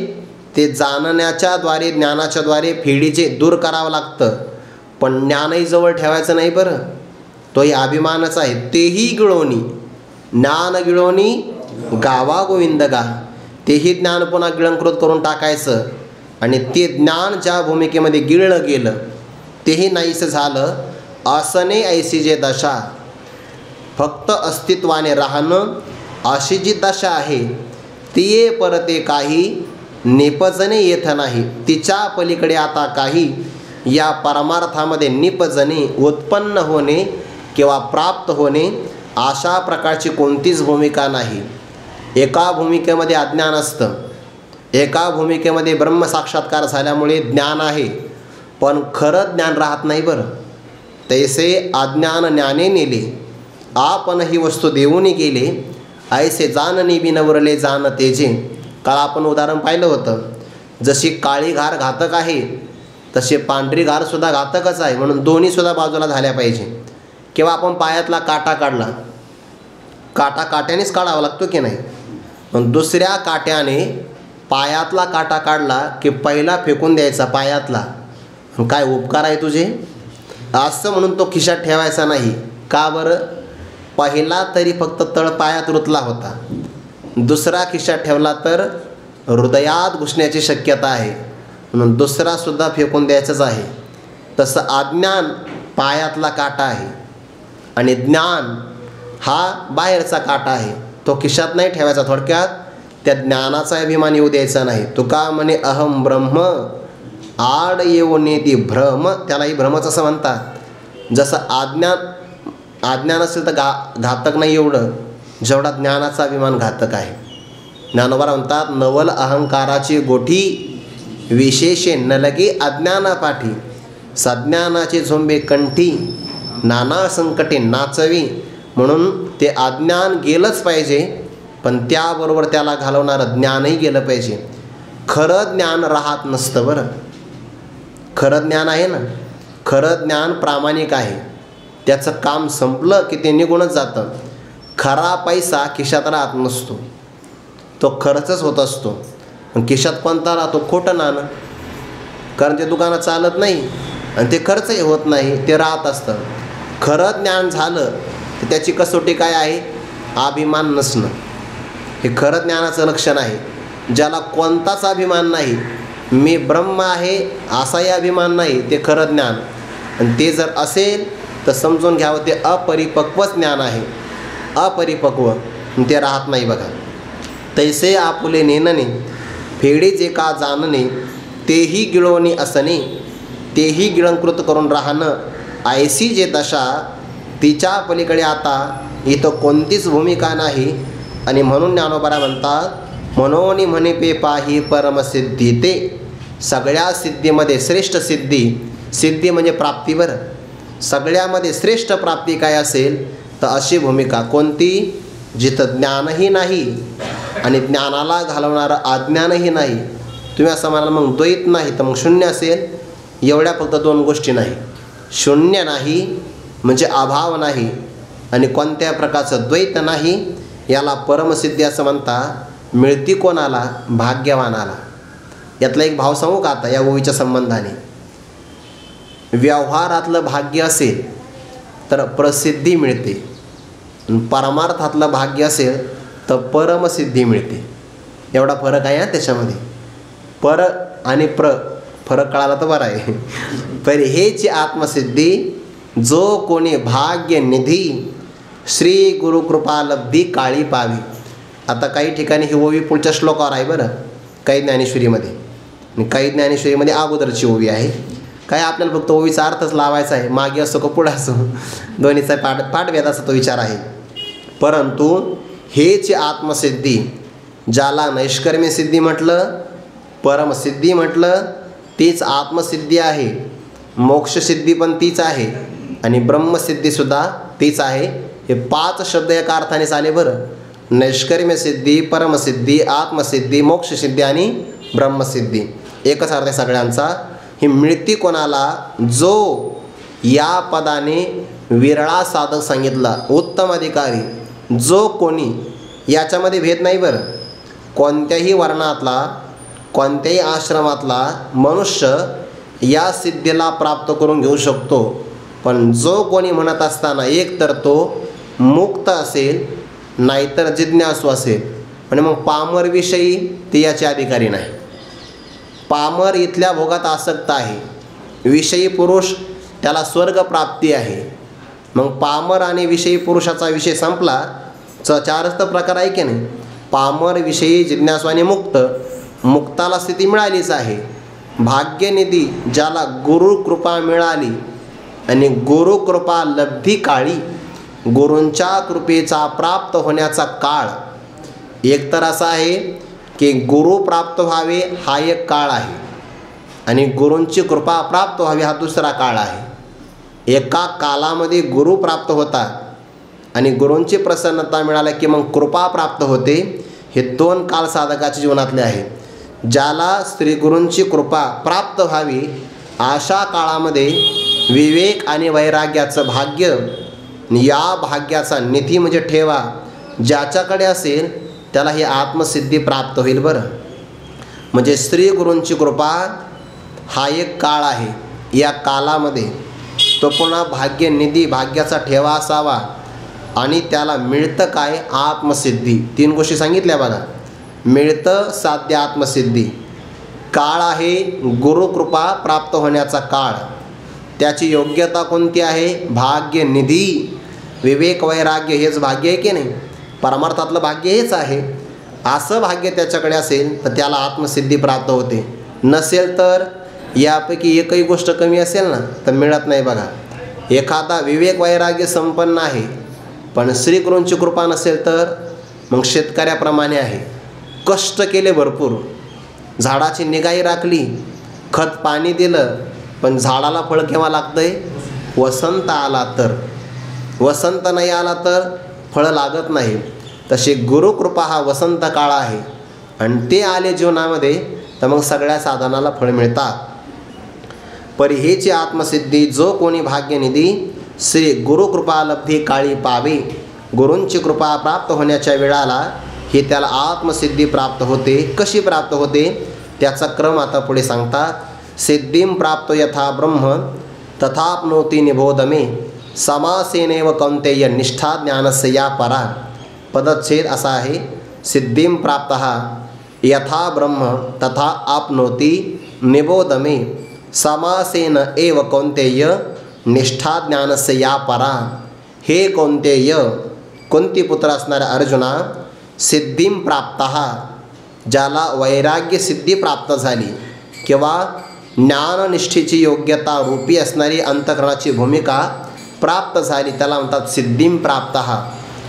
ते जाणण्याच्या द्वारे, ज्ञानाच्या द्वारे फेडीचे दूर करावं लागतं. पण ज्ञानही जवळ ठेवायचं नाही बरं, तोही अभिमानच आहे. तेही गिळवणी, ज्ञान गिळवणी गावा गोविंद गा. तेही ज्ञान पुन्हा गिळंकृत करून टाकायचं, आणि ते ज्ञान ज्या भूमिकेमध्ये गिळलं गेलं तेही नाहीसं झालं. असने ऐसी जे दशा, फक्त अस्तित्वाने राहणं अशी जी दशा आहे ती ये परते काही निपजणे येथ नाही. तिच्या पलीकडे आता काही या परमार्थामध्ये निपजणे, उत्पन्न होणे किंवा प्राप्त होणे अशा प्रकारची कोणतीच भूमिका नाही. एका भूमिकेमध्ये अज्ञान असतं, एका भूमिकेमध्ये ब्रह्मसाक्षात्कार झाल्यामुळे ज्ञान आहे, पण खरं ज्ञान राहत नाही बरं. तैसे अज्ञान ज्ञाने नेले, आपण ही वस्तू देऊन गेले. ऐसे जाननी बिनवरले जान तेजे. काल आपण उदाहरण पाहिलं होतं, जशी काळी घार घातक आहे तसे पांढरी घारसुद्धा घातकच आहे. म्हणून दोन्हीसुद्धा बाजूला झाल्या पाहिजे. किंवा आपण पायातला काटा काढला, काटा काट्यानेच काढावा लागतो की नाही, पण दुसऱ्या काट्याने पायातला काटा काढला की पहिला फेकून द्यायचा पायातला. काय उपकार आहे तुझे असं म्हणून तो खिशात ठेवायचा नाही. का बरं? पहिला तरी फक्त तळपायात रुतला होता, दुसरा खिशात ठेवला तर हृदयात घुसण्याची शक्यता आहे, म्हणून दुसरासुद्धा फेकून द्यायचंच आहे. तसं अज्ञान पायातला काटा आहे आणि ज्ञान हा बाहेरचा काटा आहे, तो खिशात नाही ठेवायचा. थोडक्यात त्या ज्ञानाचा अभिमान येऊ द्यायचा नाही. तुका म्हणे अहम ब्रह्म आड येऊ नेती भ्रम, त्यालाही भ्रमच असं म्हणतात. जसं अज्ञान असेल तर घातक नाही एवढं, जेवढा ज्ञानाचा अभिमान घातक आहे. ज्ञानोबा म्हणतात नवल अहंकाराची गोठी विशेषे न लगे अज्ञाना पाठी, सज्ञानाचे झोंबे कंठी नाना संकटे नाचवी. म्हणून ते अज्ञान गेलंच पाहिजे, पण त्याबरोबर त्याला घालवणारं ज्ञानही गेलं पाहिजे. खरं ज्ञान राहत नसतं बरं. खरं ज्ञान आहे ना, खरं ज्ञान प्रामाणिक आहे, त्याचं काम संपलं की ते निघूनच जातं. खरा पैसा खिशात राहत नसतो, तो खर्चच होत असतो. खिशात कोणता राहतो? खोटं नाणं, कारण ते दुकानात चालत नाही आणि ते खर्चही होत नाही, ते राहत असतं. खरं ज्ञान झालं तर त्याची कसोटी काय आहे? अभिमान नसणं. हे खरं ज्ञानाचं लक्षण आहे. ज्याला कोणताच अभिमान नाही, मी ब्रह्म आहे असाही अभिमान नाही, ते खरं ज्ञान. आणि ते जर असेल तर समजून घ्यावं ते अपरिपक्व ज्ञान आहे, अपरिपक्व, ते राहत नाही बघा. तैसे आपुले नेनने फेडी जे का जाणणे, तेही गिळवणे असणे, तेही गिळंकृत करून राहणं. ऐसी जे दशा तिच्या पलीकडे आता इथं कोणतीच भूमिका नाही. आणि म्हणून ज्ञानोबा म्हणतात मनोनी म्हणे पे पाही परमसिद्धी ते. सगळ्या सिद्धीमध्ये श्रेष्ठ सिद्धी म्हणजे प्राप्ती बरं. सगळ्यामध्ये श्रेष्ठ प्राप्ती काय असेल तर अशी भूमिका कोणती? जिथं ज्ञानही नाही आणि ज्ञानाला घालवणारं अज्ञानही नाही. तुम्ही असं म्हणाल मग द्वैत नाही तर मग शून्य असेल. एवढ्या फक्त दोन गोष्टी नाही. शून्य नाही म्हणजे अभाव नाही आणि कोणत्या प्रकारचं द्वैत नाही. याला परमसिद्धी असं म्हणता. मिळती कोणाला? भाग्यवानाला. यातला एक भाव सांगू का आता या ओवीच्या संबंधाने? व्यवहारातलं भाग्य असेल तर प्रसिद्धी मिळते, परमार्थातलं भाग्य असेल तर परमसिद्धी मिळते. एवढा फरक आहे त्याच्यामध्ये. पर आणि फरक कळाला तर बरं आहे. पर हेची आत्मसिद्धी जो कोणी भाग्यनिधी श्री गुरुकृपालब्धी काळी पावी. आता काही ठिकाणी ही ओवी पुढच्या श्लोकावर आहे बरं, काही ज्ञानेश्वरीमध्ये आणि काही ज्ञानेश्वरीमध्ये अगोदरची ओवी आहे. काय आपल्याला फक्त ओवीचा अर्थच लावायचा आहे, मागे असो का पुढं असो, दोन्हीचा पाठभेदाचा तो विचार आहे. परंतु हेची आत्मसिद्धी, ज्याला नैष्कर्म्य सिद्धी म्हटलं, परमसिद्धी म्हटलं, तीच आत्मसिद्धी आहे. मोक्षसिद्धी पण तीच आहे आणि ब्रह्मसिद्धीसुद्धा तीच आहे. हे 5 शब्द एका अर्थाने आले बरं. नैष्कर्म्य सिद्धी, परमसिद्धी, आत्मसिद्धी, मोक्षसिद्धी आणि ब्रह्मसिद्धी एकच अर्थ आहे सगळ्यांचा. ही मिळती कोणाला? जो या पदाने विरळा साधक सांगितला, उत्तम अधिकारी, जो कोणी. याच्यामध्ये भेद नाही बरं. कोणत्याही वर्णातला, कोणत्याही आश्रमातला मनुष्य या सिद्धीला प्राप्त करून घेऊ शकतो. पण जो कोणी म्हणत असताना एक तर तो मुक्त असेल, नाहीतर जिज्ञासू असेल. आणि मग पामरविषयी ते याचे अधिकारी नाही. पामर इथल्या भोगात आसक्त आहे, विषयी पुरुष त्याला स्वर्गप्राप्ती आहे. मग पामर आणि विषयी पुरुषाचा विषय संपला. 4च तर प्रकार आहे की नाही? पामर, विषयी, जिज्ञासू आणि मुक्त. मुक्ताला स्थिती मिळालीच आहे. भाग्यनिधी ज्याला गुरुकृपा मिळाली आणि गुरुकृपा लब्धी काळी, गुरूंच्या कृपेचा प्राप्त होण्याचा काळ एकतर असा आहे की गुरु प्राप्त व्हावे हा एक काळ आहे आणि गुरूंची कृपा प्राप्त व्हावी हा दुसरा काळ आहे. एका कालामध्ये गुरु प्राप्त होतात आणि गुरूंची प्रसन्नता मिळाली की मग कृपा प्राप्त होते. हे 2 काल साधकाच्या जीवनातले आहेत. ज्याला श्री गुरूंची कृपा प्राप्त व्हावी अशा काळामध्ये विवेक आणि वैराग्याचं भाग्य, या भाग्याचा निधी म्हणजे ठेवा ज्याच्याकडे असेल त्याला ही आत्मसिद्धी प्राप्त होईल बरं. म्हणजे श्री गुरूंची कृपा हा एक काळ आहे. या कालामध्ये तो पुन्हा भाग्यनिधी भाग्याचा ठेवा असावा आणि त्याला मिळतं काय? आत्मसिद्धी. 3 गोष्टी सांगितल्या बघा. मिळतं साध्य आत्मसिद्धी. काळ आहे गुरुकृपा प्राप्त होण्याचा काळ. त्याची योग्यता कोणती आहे? भाग्यनिधी. विवेक वैराग्य हेच भाग्य आहे की नाही? परमार्थातलं भाग्य हेच आहे. असं भाग्य त्याच्याकडे असेल तर त्याला आत्मसिद्धी प्राप्त होते. नसेल तर यापैकी एकही गोष्ट कमी असेल ना तर मिळत नाही बघा. एखादा विवेक वैराग्य संपन्न आहे पण श्रीगुरूंची कृपा नसेल तर मग शेतकऱ्याप्रमाणे आहे. कष्ट केले भरपूर, झाडाची निगाही राखली, खत पाणी दिलं, पण झाडाला फळ केव्हा लागतंय? वसंत आला तर. वसंत नाही आला तर फळं लागत नाही. तशी गुरुकृपा हा वसंत काळ आहे आणि ते आले जीवनामध्ये तर मग सगळ्या साधनाला फळ मिळतात. परिहेची आत्मसिद्धी जो कोणी भाग्यनिधी श्री गुरुकृपालब्धी काळी पावे. गुरूंची कृपा प्राप्त होण्याच्या वेळाला हे त्याला आत्मसिद्धी प्राप्त होते. कशी प्राप्त होते त्याचा क्रम आता पुढे सांगतात. सिद्धीं प्राप्त यथा ब्रह्म तथाप्नोति निबोधमे समासेनेव कौन्तेय निष्ठा ज्ञानस्य या परा. पदच्छेद असा आहे. सिद्धीं प्राप्त यथा ब्रह्म तथा आपनोति निबोधमे समासेन एव कौन्तेय निष्ठा ज्ञानस्य या परा. हे कौन्तेय, कुंती पुत्र असणाऱ्या अर्जुना, सिद्धीं प्राप्त ज्याला वैराग्य सिद्धी प्राप्त झाली किंवा ज्ञाननिष्ठेची योग्यता रूपी असणारी अंतःकरणाची भूमिका प्राप्त झाली त्याला म्हणतात सिद्धीं प्राप्त.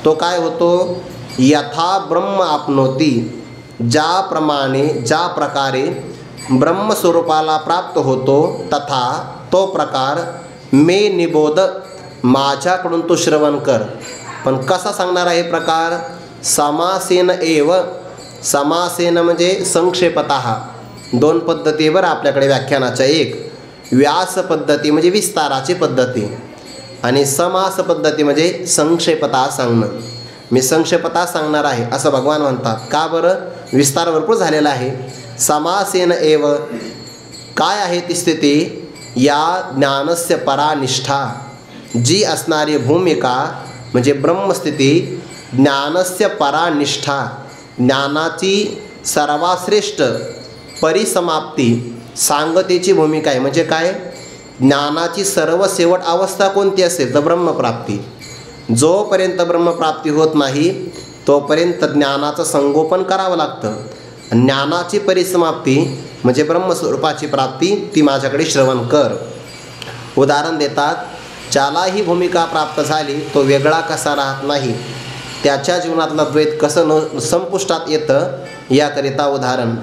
तो काय होतो? यथा ब्रह्म आपनोती. ज्याप्रमाणे ज्या प्रकारे ब्रह्मस्वरूपाला प्राप्त होतो तथा तो प्रकार मे निबोध माझ्याकडून तू श्रवण कर. पण कसा सांगणार आहे प्रकार? समासेन एव. समासेन म्हणजे संक्षेपतः. 2 पद्धतीवर आपल्याकडे व्याख्यानाच्या. एक व्यास पद्धती म्हणजे विस्ताराची पद्धती आणि समास पद्धती म्हणजे संक्षेपतः सांगणं. मी संक्षेपतः सांगणार आहे असं भगवान म्हणतात. का बरं? विस्तार भरपूर झालेला आहे. समासेन एव काय आहे ती स्थिती? या ज्ञानस्य परानिष्ठा जी असणारी भूमिका म्हणजे ब्रह्मस्थिती. ज्ञानस्य परानिष्ठा ज्ञानाची सर्वाश्रेष्ठ परिसमाप्ती सांगतेची भूमिका आहे. म्हणजे काय? ज्ञानाची सर्व शेवट अवस्था कोणती असेल तर ब्रह्मप्राप्ती. जोपर्यंत ब्रह्मप्राप्ती होत नाही तोपर्यंत ज्ञानाचं संगोपन करावं लागतं. ज्ञानाची परिसमाप्ती म्हणजे ब्रह्मस्वरूपाची प्राप्ती, ती माझ्याकडे श्रवण कर. उदाहरण देतात. ज्याला ही भूमिका प्राप्त झाली तो वेगळा कसा राहत नाही, त्याच्या जीवनातलं द्वैत कसं संपुष्टात येतं याकरिता उदाहरण.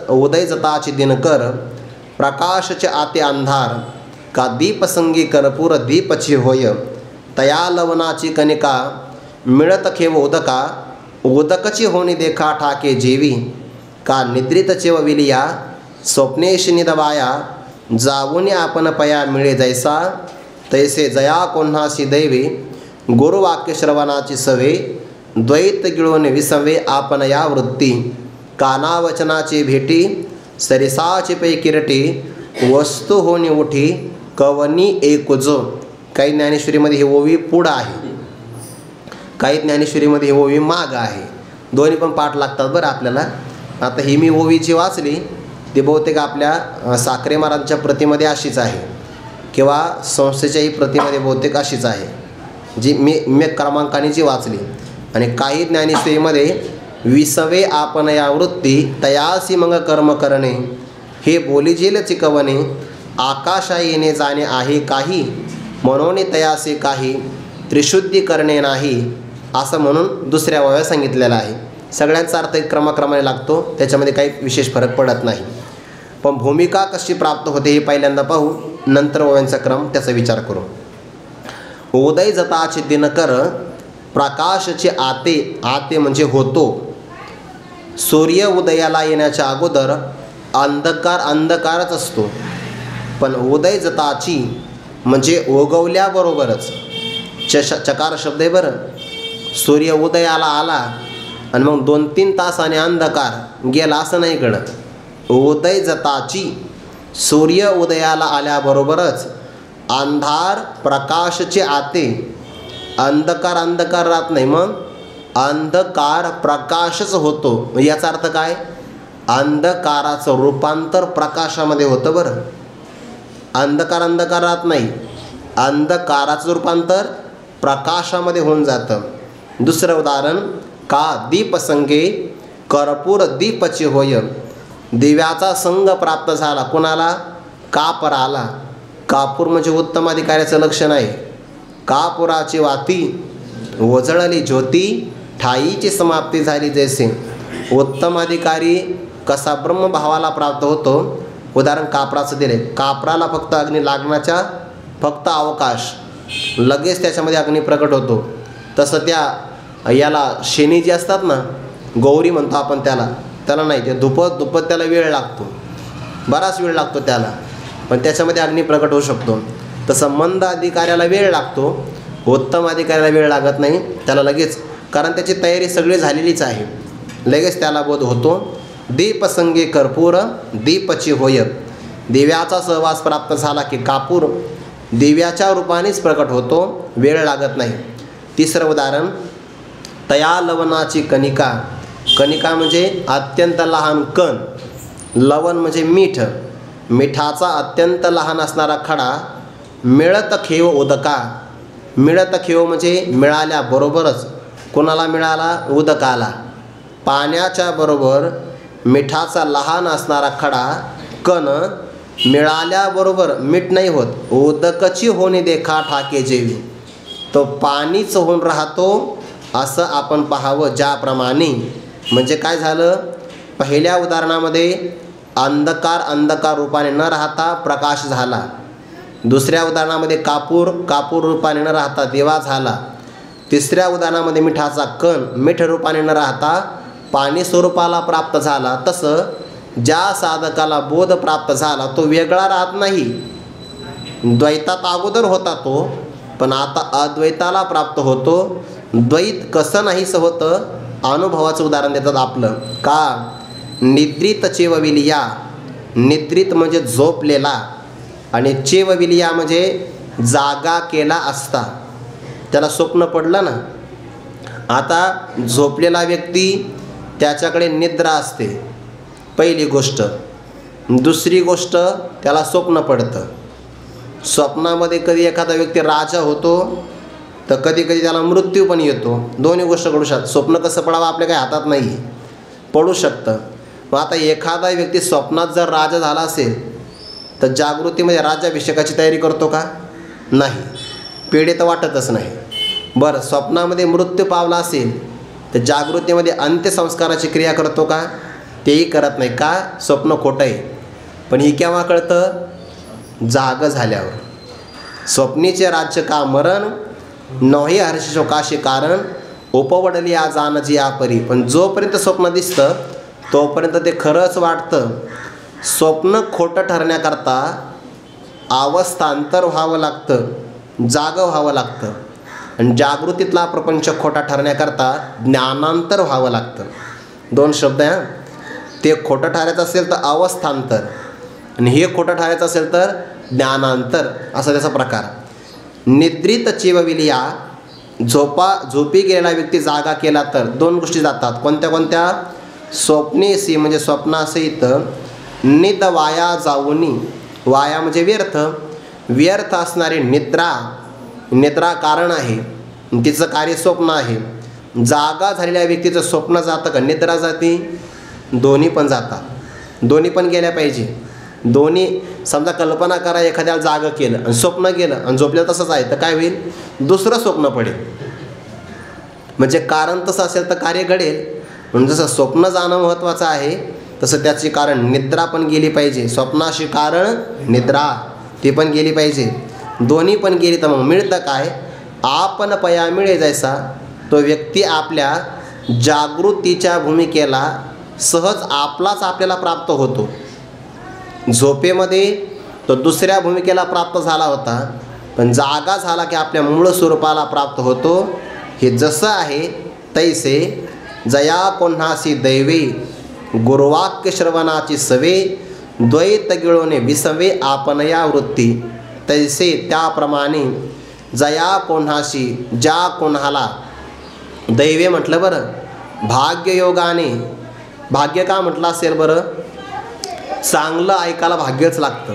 उदयजताची दिनकर प्रकाशचे आते अंधार का दीपसंगी कर्पूर दीपची होय. तया लवणाची कणिका मिळत खेव उदका उदकची होणी देखा ठाके जेवी. का निद्रित चेव विलिया स्वप्नेश निदवाया जाऊन आपण पया मिळे जैसा. तैसे जया कोण्हासी दैवे गुरुवाक्य श्रवणाची सवे. द्वैत गिळून विसवे आपण या वृत्ती. कानावचनाची भेटी सरिसाची पै किरटी वस्तू होणी उठी कवनी एकजो. काही ज्ञानेश्वरीमध्ये ही ओवी पुढं आहे, काही ज्ञानेश्वरीमध्ये ही ओवी मागं आहे. दोन्ही पण पाठ लागतात बरं आपल्याला. आता ही मी ओवी जी वाचली ती बहुतेक आपल्या साखरे महाराजांच्या प्रतीमध्ये अशीच आहे किंवा संस्थेच्याही प्रतीमध्ये बहुतेक अशीच आहे जी मी क्रमांकाने जी वाचली. आणि काही ज्ञानेश्वरीमध्ये विसवे आपण या वृत्ती तयासी मग कर्म करणे. हे बोली जेल चिकवणे आकाशा येणे जाणे आहे काही. म्हणून तयासी काही त्रिशुद्धी करणे नाही असं म्हणून दुसऱ्या ओव्या सांगितलेलं आहे. सगळ्यांचा अर्थ एक क्रमाक्रमाने लागतो, त्याच्यामध्ये काही विशेष फरक पडत नाही. पण भूमिका कशी प्राप्त होते हे पहिल्यांदा पाहू, नंतर ओव्यांचा क्रम त्याचा विचार करू. उदय जताचे दिनकर प्रकाशचे आते. आते म्हणजे होतो. सूर्य उदयाला येण्याच्या अगोदर अंधकारच असतो. पण उदय जताची म्हणजे उगवल्याबरोबरच चकार शब्द आहे बरं. सूर्य उदयाला आला आणि मग 2-3 तासाने अंधकार गेला असं नाही कळत. उदय जताची, सूर्य उदयाला आल्याबरोबरच अंधार प्रकाशचे आते. अंधकार अंधकार राहत नाही, मग अंधकार प्रकाशच होतो. याचा अर्थ काय? अंधकाराचं रूपांतर प्रकाशामध्ये होतं. बरं, अंधकार अंधकार राहत नाही, अंधकाराचं रूपांतर प्रकाशामध्ये होऊन जातं. दुसरं उदाहरण, का दीपसंगे कर्पूर दीपचे होय. दिव्याचा संग प्राप्त झाला कोणाला? कापराला. कापूर म्हणजे उत्तम अधिकाऱ्याचं लक्षण आहे. कापुराची वाती ओजळली ज्योती, ठाईची समाप्ती झाली जैसे. उत्तम अधिकारी कसा ब्रह्मभावाला प्राप्त होतो? उदाहरण कापराचं दिले. कापराला फक्त अग्नी लागण्याचा फक्त अवकाश, लगेच त्याच्यामध्ये अग्नी प्रकट होतो. तसं त्या याला शेणी जी असतात ना, गौरी म्हणतो आपण त्याला नाही, ते धुपत त्याला वेळ लागतो, बराच वेळ लागतो त्याला, पण त्याच्यामध्ये अग्नी प्रकट होऊ शकतो. तसं मंद अधिकाऱ्याला वेळ लागतो, उत्तम अधिकाऱ्याला वेळ लागत नाही. त्याला लगेच, कारण त्याची तयारी सगळी झालेलीच आहे, लगेच त्याला बोध होतो. दीपसंगे कर्पूर दीपची होय. दिव्याचा सहवास प्राप्त झाला की कापूर दिव्याच्या रूपानेच प्रकट होतो, वेळ लागत नाही. तिसरं उदाहरण, तया लवणाची कणिका. कणिका म्हणजे अत्यंत लहान कण, लवण म्हणजे मीठ. मिठाचा अत्यंत लहान असणारा खडा. मिळत खेव उदका. मिळत खेव म्हणजे मिळाल्याबरोबरच. कोणाला मिळाला? उदकाला. पाण्याच्या बरोबर मिठाचा लहान असणारा खडा कण मिळाल्याबरोबर मीठ नाही होत. उदकची होणे देखा ठाके जेवी. तो पाणीच होऊन राहतो असं आपण पाहावं ज्याप्रमाणे. म्हणजे काय झालं? पहिल्या उदाहरणामध्ये अंधकार अंधकार रूपाने न राहता प्रकाश झाला. दुसऱ्या उदाहरणामध्ये कापूर रूपाने न राहता दिवा झाला. तिसऱ्या उदाहरणामध्ये मिठाचा कण मीठ रूपाने न राहता पाणी स्वरूपाला प्राप्त झाला. तसं ज्या साधकाला बोध प्राप्त झाला तो वेगळा राहत नाही. द्वैतात अगोदर होता तो, पण आता अद्वैताला प्राप्त होतो. द्वैत कसं नाहीसं होतं? अनुभवाचं उदाहरण देतात आपलं. का? निद्रित चेवविलिया. निद्रित म्हणजे झोपलेला, आणि चेवविलिया म्हणजे जागा केला असता. त्याला स्वप्न पडलं ना. आता झोपलेला व्यक्ती त्याच्याकडे निद्रा असते, पहिली गोष्ट. दुसरी गोष्ट, त्याला स्वप्न पडतं. स्वप्नामध्ये कधी एखादा व्यक्ती राजा होतो, तर कधी कधी त्याला मृत्यू पण येतो. दोन्ही गोष्ट घडू शकतात. स्वप्न कसं पडावं आपल्या काही हातात नाही, पडू शकतं. मग आता एखादा व्यक्ती स्वप्नात जर राजा झाला असेल तर जागृतीमध्ये राज्याभिषेकाची तयारी करतो का? नाही, पेढे तर वाटतच नाही. बरं, स्वप्नामध्ये मृत्यू पावला असेल तर जागृतीमध्ये अंत्यसंस्काराची क्रिया करतो का? तेही करत नाही. का? स्वप्न खोटं आहे. पण ही केव्हा कळतं? जाग झाल्यावर. स्वप्नीचे राज्य का मरण, नोही हर्ष शोकाशी कारण, उपवडली आ जानजी आपरी. पण जोपर्यंत स्वप्न दिसतं तोपर्यंत ते खरंच वाटतं. स्वप्न खोटं ठरण्याकरता अवस्थांतर व्हावं लागतं, जागं व्हावं लागतं. आणि जागृतीतला प्रपंच खोटा ठरण्याकरता ज्ञानांतर व्हावं लागतं. दोन शब्द आहे. ते खोटं ठरायचं असेल तर अवस्थांतर, आणि हे खोटं ठरायचं असेल तर ज्ञानांतर, असा त्याचा प्रकार. निद्रित चेवविलिया. झोपी गेलेला व्यक्ती जागा केला तर दोन गोष्टी जातात. कोणत्या कोणत्या? स्वप्नेसी म्हणजे स्वप्नासहित. निद वाया जाऊनी. वाया म्हणजे व्यर्थ. व्यर्थ असणारी निद्रा कारण आहे, तिचं कार्य स्वप्न आहे. जागा झालेल्या व्यक्तीचं स्वप्न जातं का निद्रा जाते? दोन्ही पण जातात. दोन्ही पण गेल्या पाहिजे. दोन्ही. समजा कल्पना करा, एखाद्याला जागं केलं आणि स्वप्न गेलं आणि झोपलं तसंच आहे, तर काय होईल? दुसरं स्वप्न पडेल. म्हणजे कारण तसं असेल तर कार्य घडेल. म्हणून जसं स्वप्न जाणं महत्त्वाचं आहे, तसं त्याची कारण निद्रा पण गेली पाहिजे. स्वप्नाशी कारण निद्रा, ती पण गेली पाहिजे. दोन्ही पण गेली तर मग मिळतं काय? आपण पया मिळे जैसा. तो व्यक्ती आपल्या जागृतीच्या भूमिकेला सहज आपल्याला प्राप्त होतो. झोपेमध्ये तो दुसऱ्या भूमिकेला प्राप्त झाला होता, पण जागा झाला की आपल्या मूळ स्वरूपाला प्राप्त होतो. हे जसं आहे तैसे जया कोण्हासी दैवे गुरुवाक्य श्रवणाची सवे द्वैत गिळोने विसवे आपणया वृत्ती तैसे त्याप्रमाणे जया कोण्हासी ज्या कोण्हाला दैवे म्हटलं बरं भाग्ययोगाने भाग्य का म्हटलं असेल बरं चांगलं ऐकायला भाग्यच लागतं.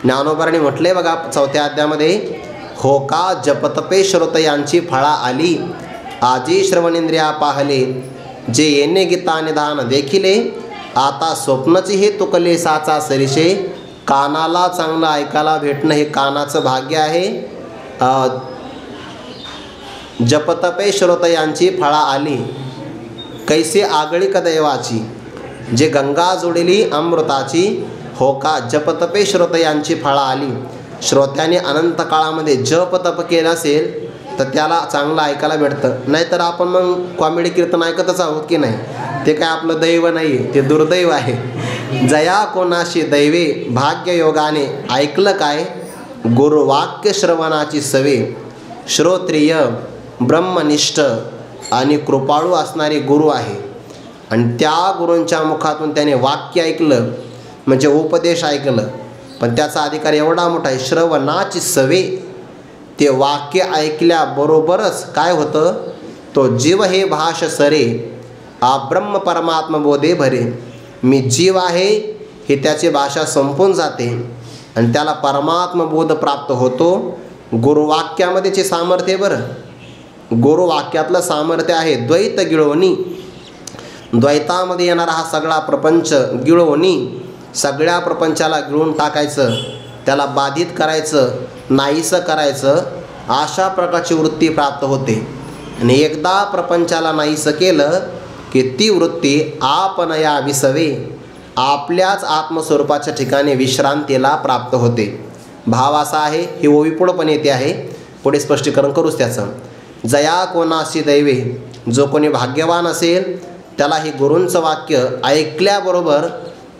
ज्ञानोबाने म्हटलंय बघा 4थ्या अध्यायामध्ये हो का जपतपे श्रोतयांची फळा आली आजी श्रवणेंद्रिया पाहले जे येणे गीता निधान देखिले आता स्वप्नची हे तुकले साचा सरिषे कानाला चांगलं ऐकायला भेटणं हे कानाचं भाग्य आहे. जपतपे श्रोतयांची फळा आली कैसे आगळिक दैवाची जे गंगा जोडली अमृताची हो का जपतपे श्रोतयांची फळा आली. श्रोत्याने अनंत काळामध्ये जप तप केलं असेल तर त्याला चांगलं ऐकायला भेटतं. नाहीतर आपण मग कॉमेडी कीर्तन ऐकतच आहोत की नाही, ते काय आपलं दैव नाही, ते दुर्दैव आहे. जया कोणाशी दैवे भाग्ययोगाने ऐकलं काय गुरुवाक्य श्रवणाची सवे श्रोत्रिय ब्रह्मनिष्ठ आणि कृपाळू असणारे गुरु आहे. आणि त्या गुरूंच्या मुखातून त्याने वाक्य ऐकलं म्हणजे उपदेश ऐकलं. पण त्याचा अधिकार एवढा मोठा आहे श्रवणाची सवे. ते वाक्य ऐकल्याबरोबरच काय होतं तो जीव हे भाष सरे ब्रह्म परमात्मा बोधे भरे. मी जीव आहे हे त्याची भाषा संपून जाते आणि त्याला परमात्मबोध प्राप्त होतो. गुरुवाक्यामध्येचे सामर्थ्य बरं गुरुवाक्यातलं सामर्थ्य आहे द्वैत गिळवणी. द्वैतामध्ये येणारा हा सगळा प्रपंच गिळवणी सगळ्या प्रपंचाला गिळून टाकायचं त्याला बाधित करायचं नाहीसं करायचं अशा प्रकारची वृत्ती प्राप्त होते. आणि एकदा प्रपंचाला नाहीसं केलं की ती वृत्ती आपणया विसवे आपल्याच आत्मस्वरूपाच्या ठिकाणी विश्रांतीला प्राप्त होते. भाव असा आहे ही ओवी पुढं पण येते आहे पुढे स्पष्टीकरण करूच त्याचं. जया कोणाशी दैवे जो कोणी भाग्यवान असेल त्याला ही गुरूंचं वाक्य ऐकल्याबरोबर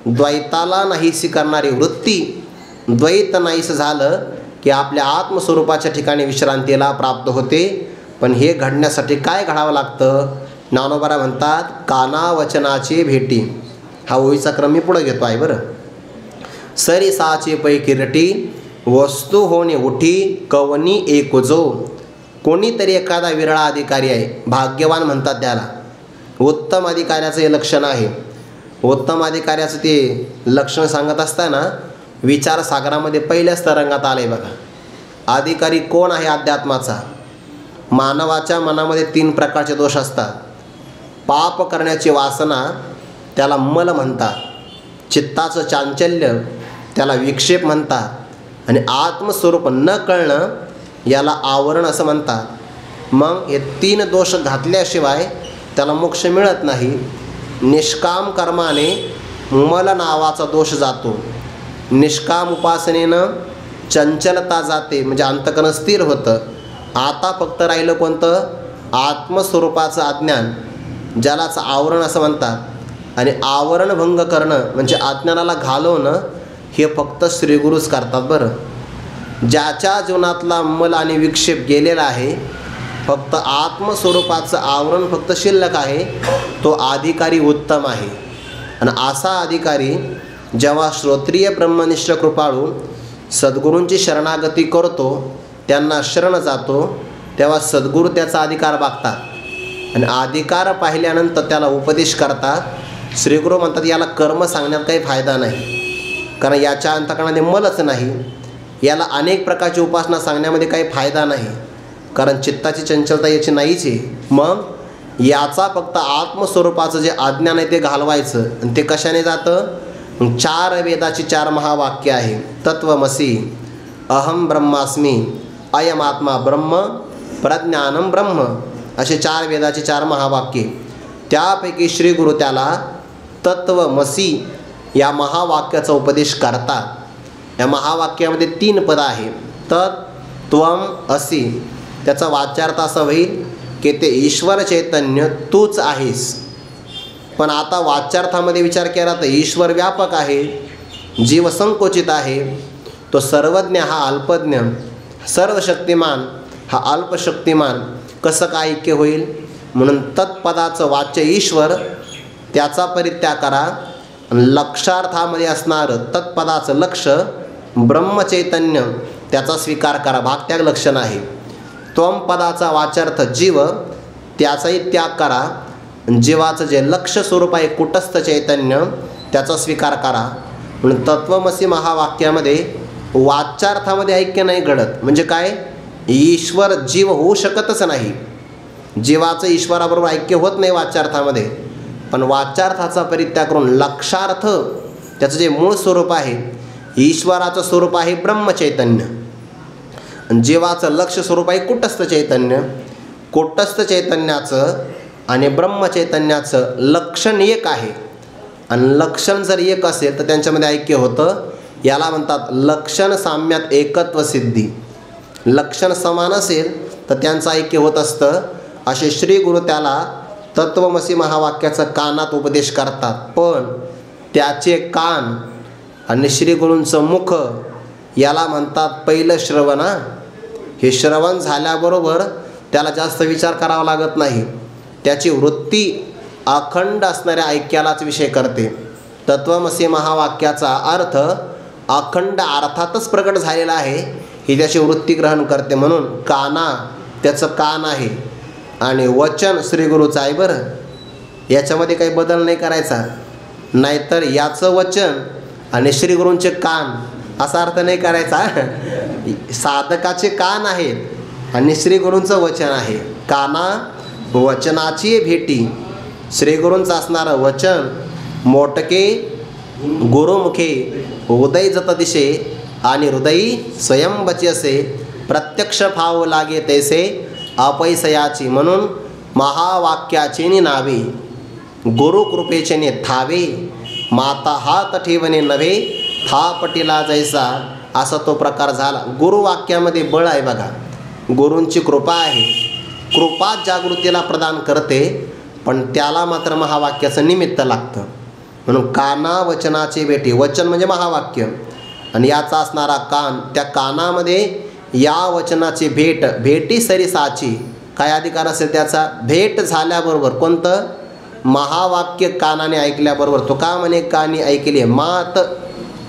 द्वैताला नाहीशी करणारी वृत्ती द्वैत नाहीसं झालं की आपल्या आत्मस्वरूपाच्या ठिकाणी विश्रांतीला प्राप्त होते. पण हे घडण्यासाठी काय घडावं लागतं ज्ञानोबा म्हणतात काना वचनाची भेटी. हा ओळीचा क्रम मी पुढं घेतो आहे बरं. सरिसाचे पैकी रटी वस्तू होणे उठी कवनी एक जो कोणीतरी एखादा विरळा अधिकारी आहे भाग्यवान म्हणतात त्याला. उत्तम अधिकाऱ्याचं हे लक्षण आहे. उत्तम अधिकाऱ्याचं ते लक्षण सांगत असताना विचारसागरामध्ये पहिल्याच तरंगात आलं आहे बघा. अधिकारी कोण आहे अध्यात्माचा. मानवाच्या मनामध्ये 3 प्रकारचे दोष असतात. पाप करण्याची वासना त्याला मल म्हणतात. चित्ताचं चांचल्य त्याला विक्षेप म्हणतात आणि आत्मस्वरूप न कळणं याला आवरण असं म्हणतात. मग हे 3 दोष घातल्याशिवाय त्याला मोक्ष मिळत नाही. निष्काम कर्माने मल नावाचा दोष जातो. निष्काम उपासनेनं चंचलता जाते म्हणजे अंतकरण स्थिर होतं. आता फक्त राहिलं कोणतं आत्मस्वरूपाचं अज्ञान ज्यालाच आवरण असं म्हणतात. आणि आवरण भंग करणं म्हणजे अज्ञानाला घालवणं हे फक्त श्रीगुरूच करतात बरं. ज्याच्या जीवनातला मल आणि विक्षेप गेलेला आहे फक्त आत्मस्वरूपाचं आवरण फक्त शिल्लक आहे तो अधिकारी उत्तम आहे. आणि असा अधिकारी जेव्हा श्रोत्रिय ब्रह्मनिष्ठ कृपाळू सद्गुरूंची शरणागती करतो त्यांना शरण जातो तेव्हा सद्गुरू त्याचा अधिकार बघतात आणि अधिकार पाहिल्यानंतर त्याला उपदेश करतात. श्रीगुरू म्हणतात याला कर्म सांगण्यात काही फायदा नाही कारण याच्या अंतकरणाने मलच नाही. याला अनेक प्रकारची उपासना सांगण्यामध्ये काही फायदा नाही कारण चित्ताची चंचलता याची नाहीच आहे. मग याचा फक्त आत्मस्वरूपाचं जे अज्ञान आहे ते घालवायचं आणि ते कशाने जातं. 4 वेदाची 4 महावाक्य आहे. तत्वमसी अहम ब्रह्मास्मी अयम आत्मा ब्रह्म प्रज्ञानम ब्रह्म असे 4 वेदाची 4 महावाक्ये. त्यापैकी श्री गुरु त्याला तत्वमसी या महावाक्याचा उपदेश करतात. या महावाक्यामध्ये 3 पदं आहे. तत् त्वम असी त्याचा वाच्यार्थ असा होईल की ते ईश्वर चैतन्य तूच आहेस. पण आता वाच्यार्थामध्ये विचार केला तर ईश्वर व्यापक आहे जीव संकोचित आहे. तो सर्वज्ञ हा अल्पज्ञ सर्वशक्तिमान हा अल्पशक्तिमान कसं काय ऐक्य होईल. म्हणून तत्पदाचं वाच्य ईश्वर त्याचा परित्याग करा. लक्षार्थामध्ये असणारं तत्पदाचं लक्ष ब्रह्मचैतन्य त्याचा स्वीकार करा. भागत्याग लक्षण आहे. त्वम पदाचा वाचार्थ जीव त्याचाही त्याग करा. जीवाचं जे लक्ष स्वरूप आहे कुटस्थ चैतन्य त्याचा स्वीकार करा. म्हणून तत्वमसी महावाक्यामध्ये वाच्यार्थामध्ये ऐक्य नाही घडत. म्हणजे काय, ईश्वर जीव होऊ शकतच नाही. जीवाचं ईश्वराबरोबर ऐक्य होत नाही वाच्यार्थामध्ये. पण वाच्यार्थाचा परित्याग करून लक्षार्थ त्याचं जे मूळ स्वरूप आहे ईश्वराचं स्वरूप आहे ब्रह्मचैतन्य. जीवाचं लक्ष स्वरूप आहे कुटस्थ चैतन्य. कुटस्थ चैतन्याचं आणि ब्रह्मचैतन्याचं लक्षण एक आहे. आणि लक्षण जर एक असेल तर त्यांच्यामध्ये ऐक्य होतं. याला म्हणतात लक्षण साम्यात एकत्व सिद्धी. लक्षण समान असेल तर त्यांचं ऐक्य होत असतं. असे श्री गुरु त्याला तत्वमसी महावाक्याचं कानात उपदेश करतात. पण त्याचे कान आणि श्री गुरूंचं मुख याला म्हणतात पहिलं श्रवण. हे श्रवण झाल्याबरोबर त्याला जास्त विचार करावा लागत नाही. त्याची वृत्ती अखंड असणाऱ्या ऐक्यालाच विषय करते. तत्वमसी महावाक्याचा अर्थ अखंड अर्थातच प्रकट झालेला आहे ही त्याची वृत्ती ग्रहण करते. म्हणून काना त्याचं कान आहे आणि वचन श्री गुरुचं आहे. बरं, याच्यामध्ये काही बदल नाही करायचा. नाहीतर याचं वचन आणि श्री गुरूंचे कान असा अर्थ नाही करायचा. साधकाचे कान आहेत आणि श्री गुरूंचं वचन आहे. काना वचनाची भेटी. श्री गुरूंचं असणारं वचन मोटके गुरुमुखे उदय जत दिशे आणि हृदयी स्वयंबची असे प्रत्यक्ष भाव लागे तैसे अपैसयाची. म्हणून महावाक्याचे नावे गुरुकृपेचे थावे माता हात ठेवणे नव्हे थापटीला जैसा. असा तो प्रकार झाला. गुरुवाक्यामध्ये बळ आहे बघा. गुरूंची कृपा आहे. कृपा जागृतीला प्रदान करते पण त्याला मात्र महावाक्याचं निमित्त लागतं. म्हणून काना वचनाची भेटी. वचन म्हणजे महावाक्य आणि याचा असणारा कान. त्या कानामध्ये या वचनाची भेट. भेटी सरिसाची. काय अधिकार असेल त्याचा? भेट झाल्याबरोबर. कोणतं? महावाक्य कानाने ऐकल्याबरोबर. तो का म्हणे कानी ऐकले मात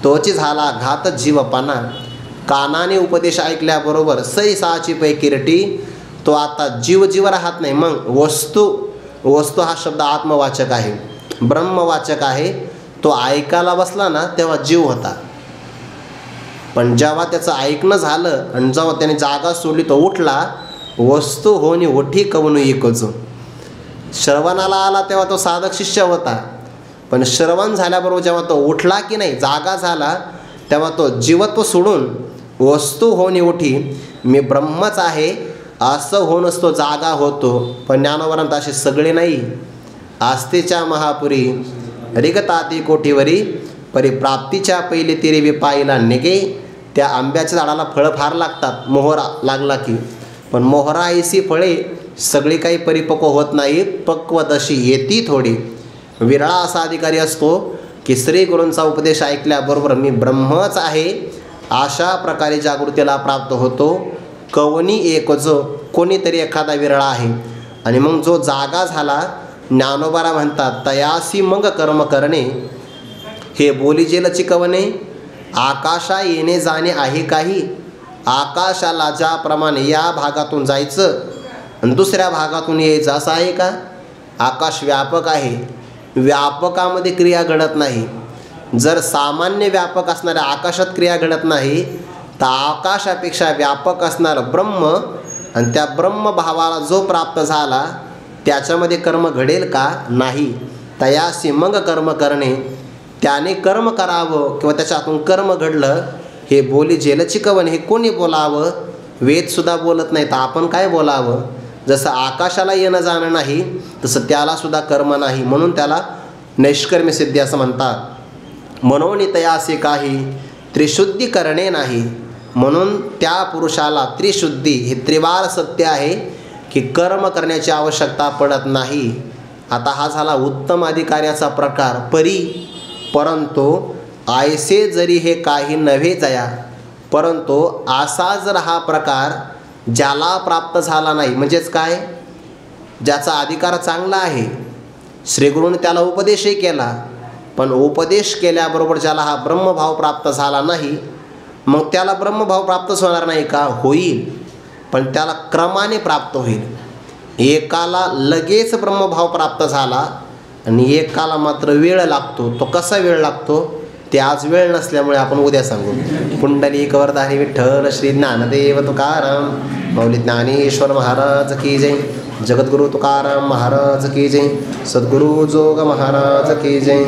तोची झाला घात जीवपणा. कानाने उपदेश ऐकल्याबरोबर सैसाची पैकिरटी. तो आता जीव राहत नाही. मग वस्तू हा शब्द आत्मवाचक आहे, ब्रह्मवाचक आहे. तो ऐकायला बसला ना तेव्हा जीव होता. पण जेव्हा त्याचं ऐकणं झालं आणि जेव्हा त्याने जागा सोडली तो उठला. वस्तू होणी ओठी कवनू एकचो. श्रवणाला आला तेव्हा तो साधक शिष्य होता. पण श्रवण झाल्याबरोबर जेव्हा तो उठला की नाही, जागा झाला, तेव्हा तो जीवत्व सोडून वस्तू होणी ओठी मी ब्रह्मच आहे असं होऊनच तो जागा होतो. पण ज्ञानोबरांत असे सगळे नाही. आस्तेच्या महापुरी रिगताती कोठीवरी परिप्राप्तीच्या पहिले तिरेवी पायला निघे. त्या आंब्याच्या झाडाला फळं फार लागतात मोहरा लागला की. पण मोहरा ऐसी फळे सगळी काही परिपक्व होत नाही. पक्वदशी येती थोडी. विरळा असा अधिकारी असतो की श्री गुरूंचा उपदेश ऐकल्याबरोबर मी ब्रह्मच आहे अशा प्रकारे जागृतीला प्राप्त होतो. कवनी एक जो कोणीतरी एखादा विरळा आहे. आणि मग जो जागा झाला ज्ञानोबारा म्हणतात तयासी मग कर्म करणे. हे बोलीजेल चिकवणे. आकाशा येणे जाणे आहे काही. आकाशाला ज्याप्रमाणे या भागातून जायचं आणि दुसऱ्या भागातून यायचं असं आहे का? आकाश व्यापक आहे. व्यापकामध्ये क्रिया घडत नाही. जर सामान्य व्यापक असणाऱ्या आकाशात क्रिया घडत नाही तर आकाशापेक्षा व्यापक असणारं ब्रह्म आणि त्या ब्रह्मभावाला जो प्राप्त झाला त्याच्यामध्ये कर्म घडेल का? नाही. तयासी मग कर्म करणे. त्याने कर्म करावं किंवा त्याच्यातून कर्म घडलं. हे बोली जेल चिकवण. हे कोणी बोलावं? वेदसुद्धा बोलत नाही तर आपण काय बोलावं? जसं आकाशाला येणं जाणं नाही तसं त्यालासुद्धा कर्म नाही. म्हणून त्याला नैष्कर्म्य सिद्धी असं म्हणतात. म्हणून तयासी काही त्रिशुद्धी करणे नाही. म्हणून त्या पुरुषाला त्रिशुद्धी हे त्रिवार सत्य आहे की कर्म करण्याची आवश्यकता पडत नाही. आता हा झाला उत्तम अधिकाऱ्याचा प्रकार. परंतु आयसे जरी हे काही नव्हे जया. परंतु असा जर हा प्रकार ज्याला प्राप्त झाला नाही म्हणजेच काय ज्याचा अधिकार चांगला आहे, श्रीगुरूने त्याला उपदेशही केला, पण उपदेश केल्याबरोबर ज्याला हा ब्रह्मभाव प्राप्त झाला नाही, मग त्याला ब्रह्मभाव प्राप्तच होणार नाही का? होईल, पण त्याला क्रमाने प्राप्त होईल. एकाला लगेच ब्रह्मभाव प्राप्त झाला आणि एकाला मात्र वेळ लागतो. तो कसा वेळ लागतो ते आज वेळ नसल्यामुळे आपण उद्या सांगू. पुंडलिक वरदानी विठ्ठल श्री ज्ञानदेव तुकाराम माऊली ज्ञानेश्वर महाराज की जय. जगद्गुरु तुकाराम महाराज की जय. सद्गुरु जोग महाराज की जय.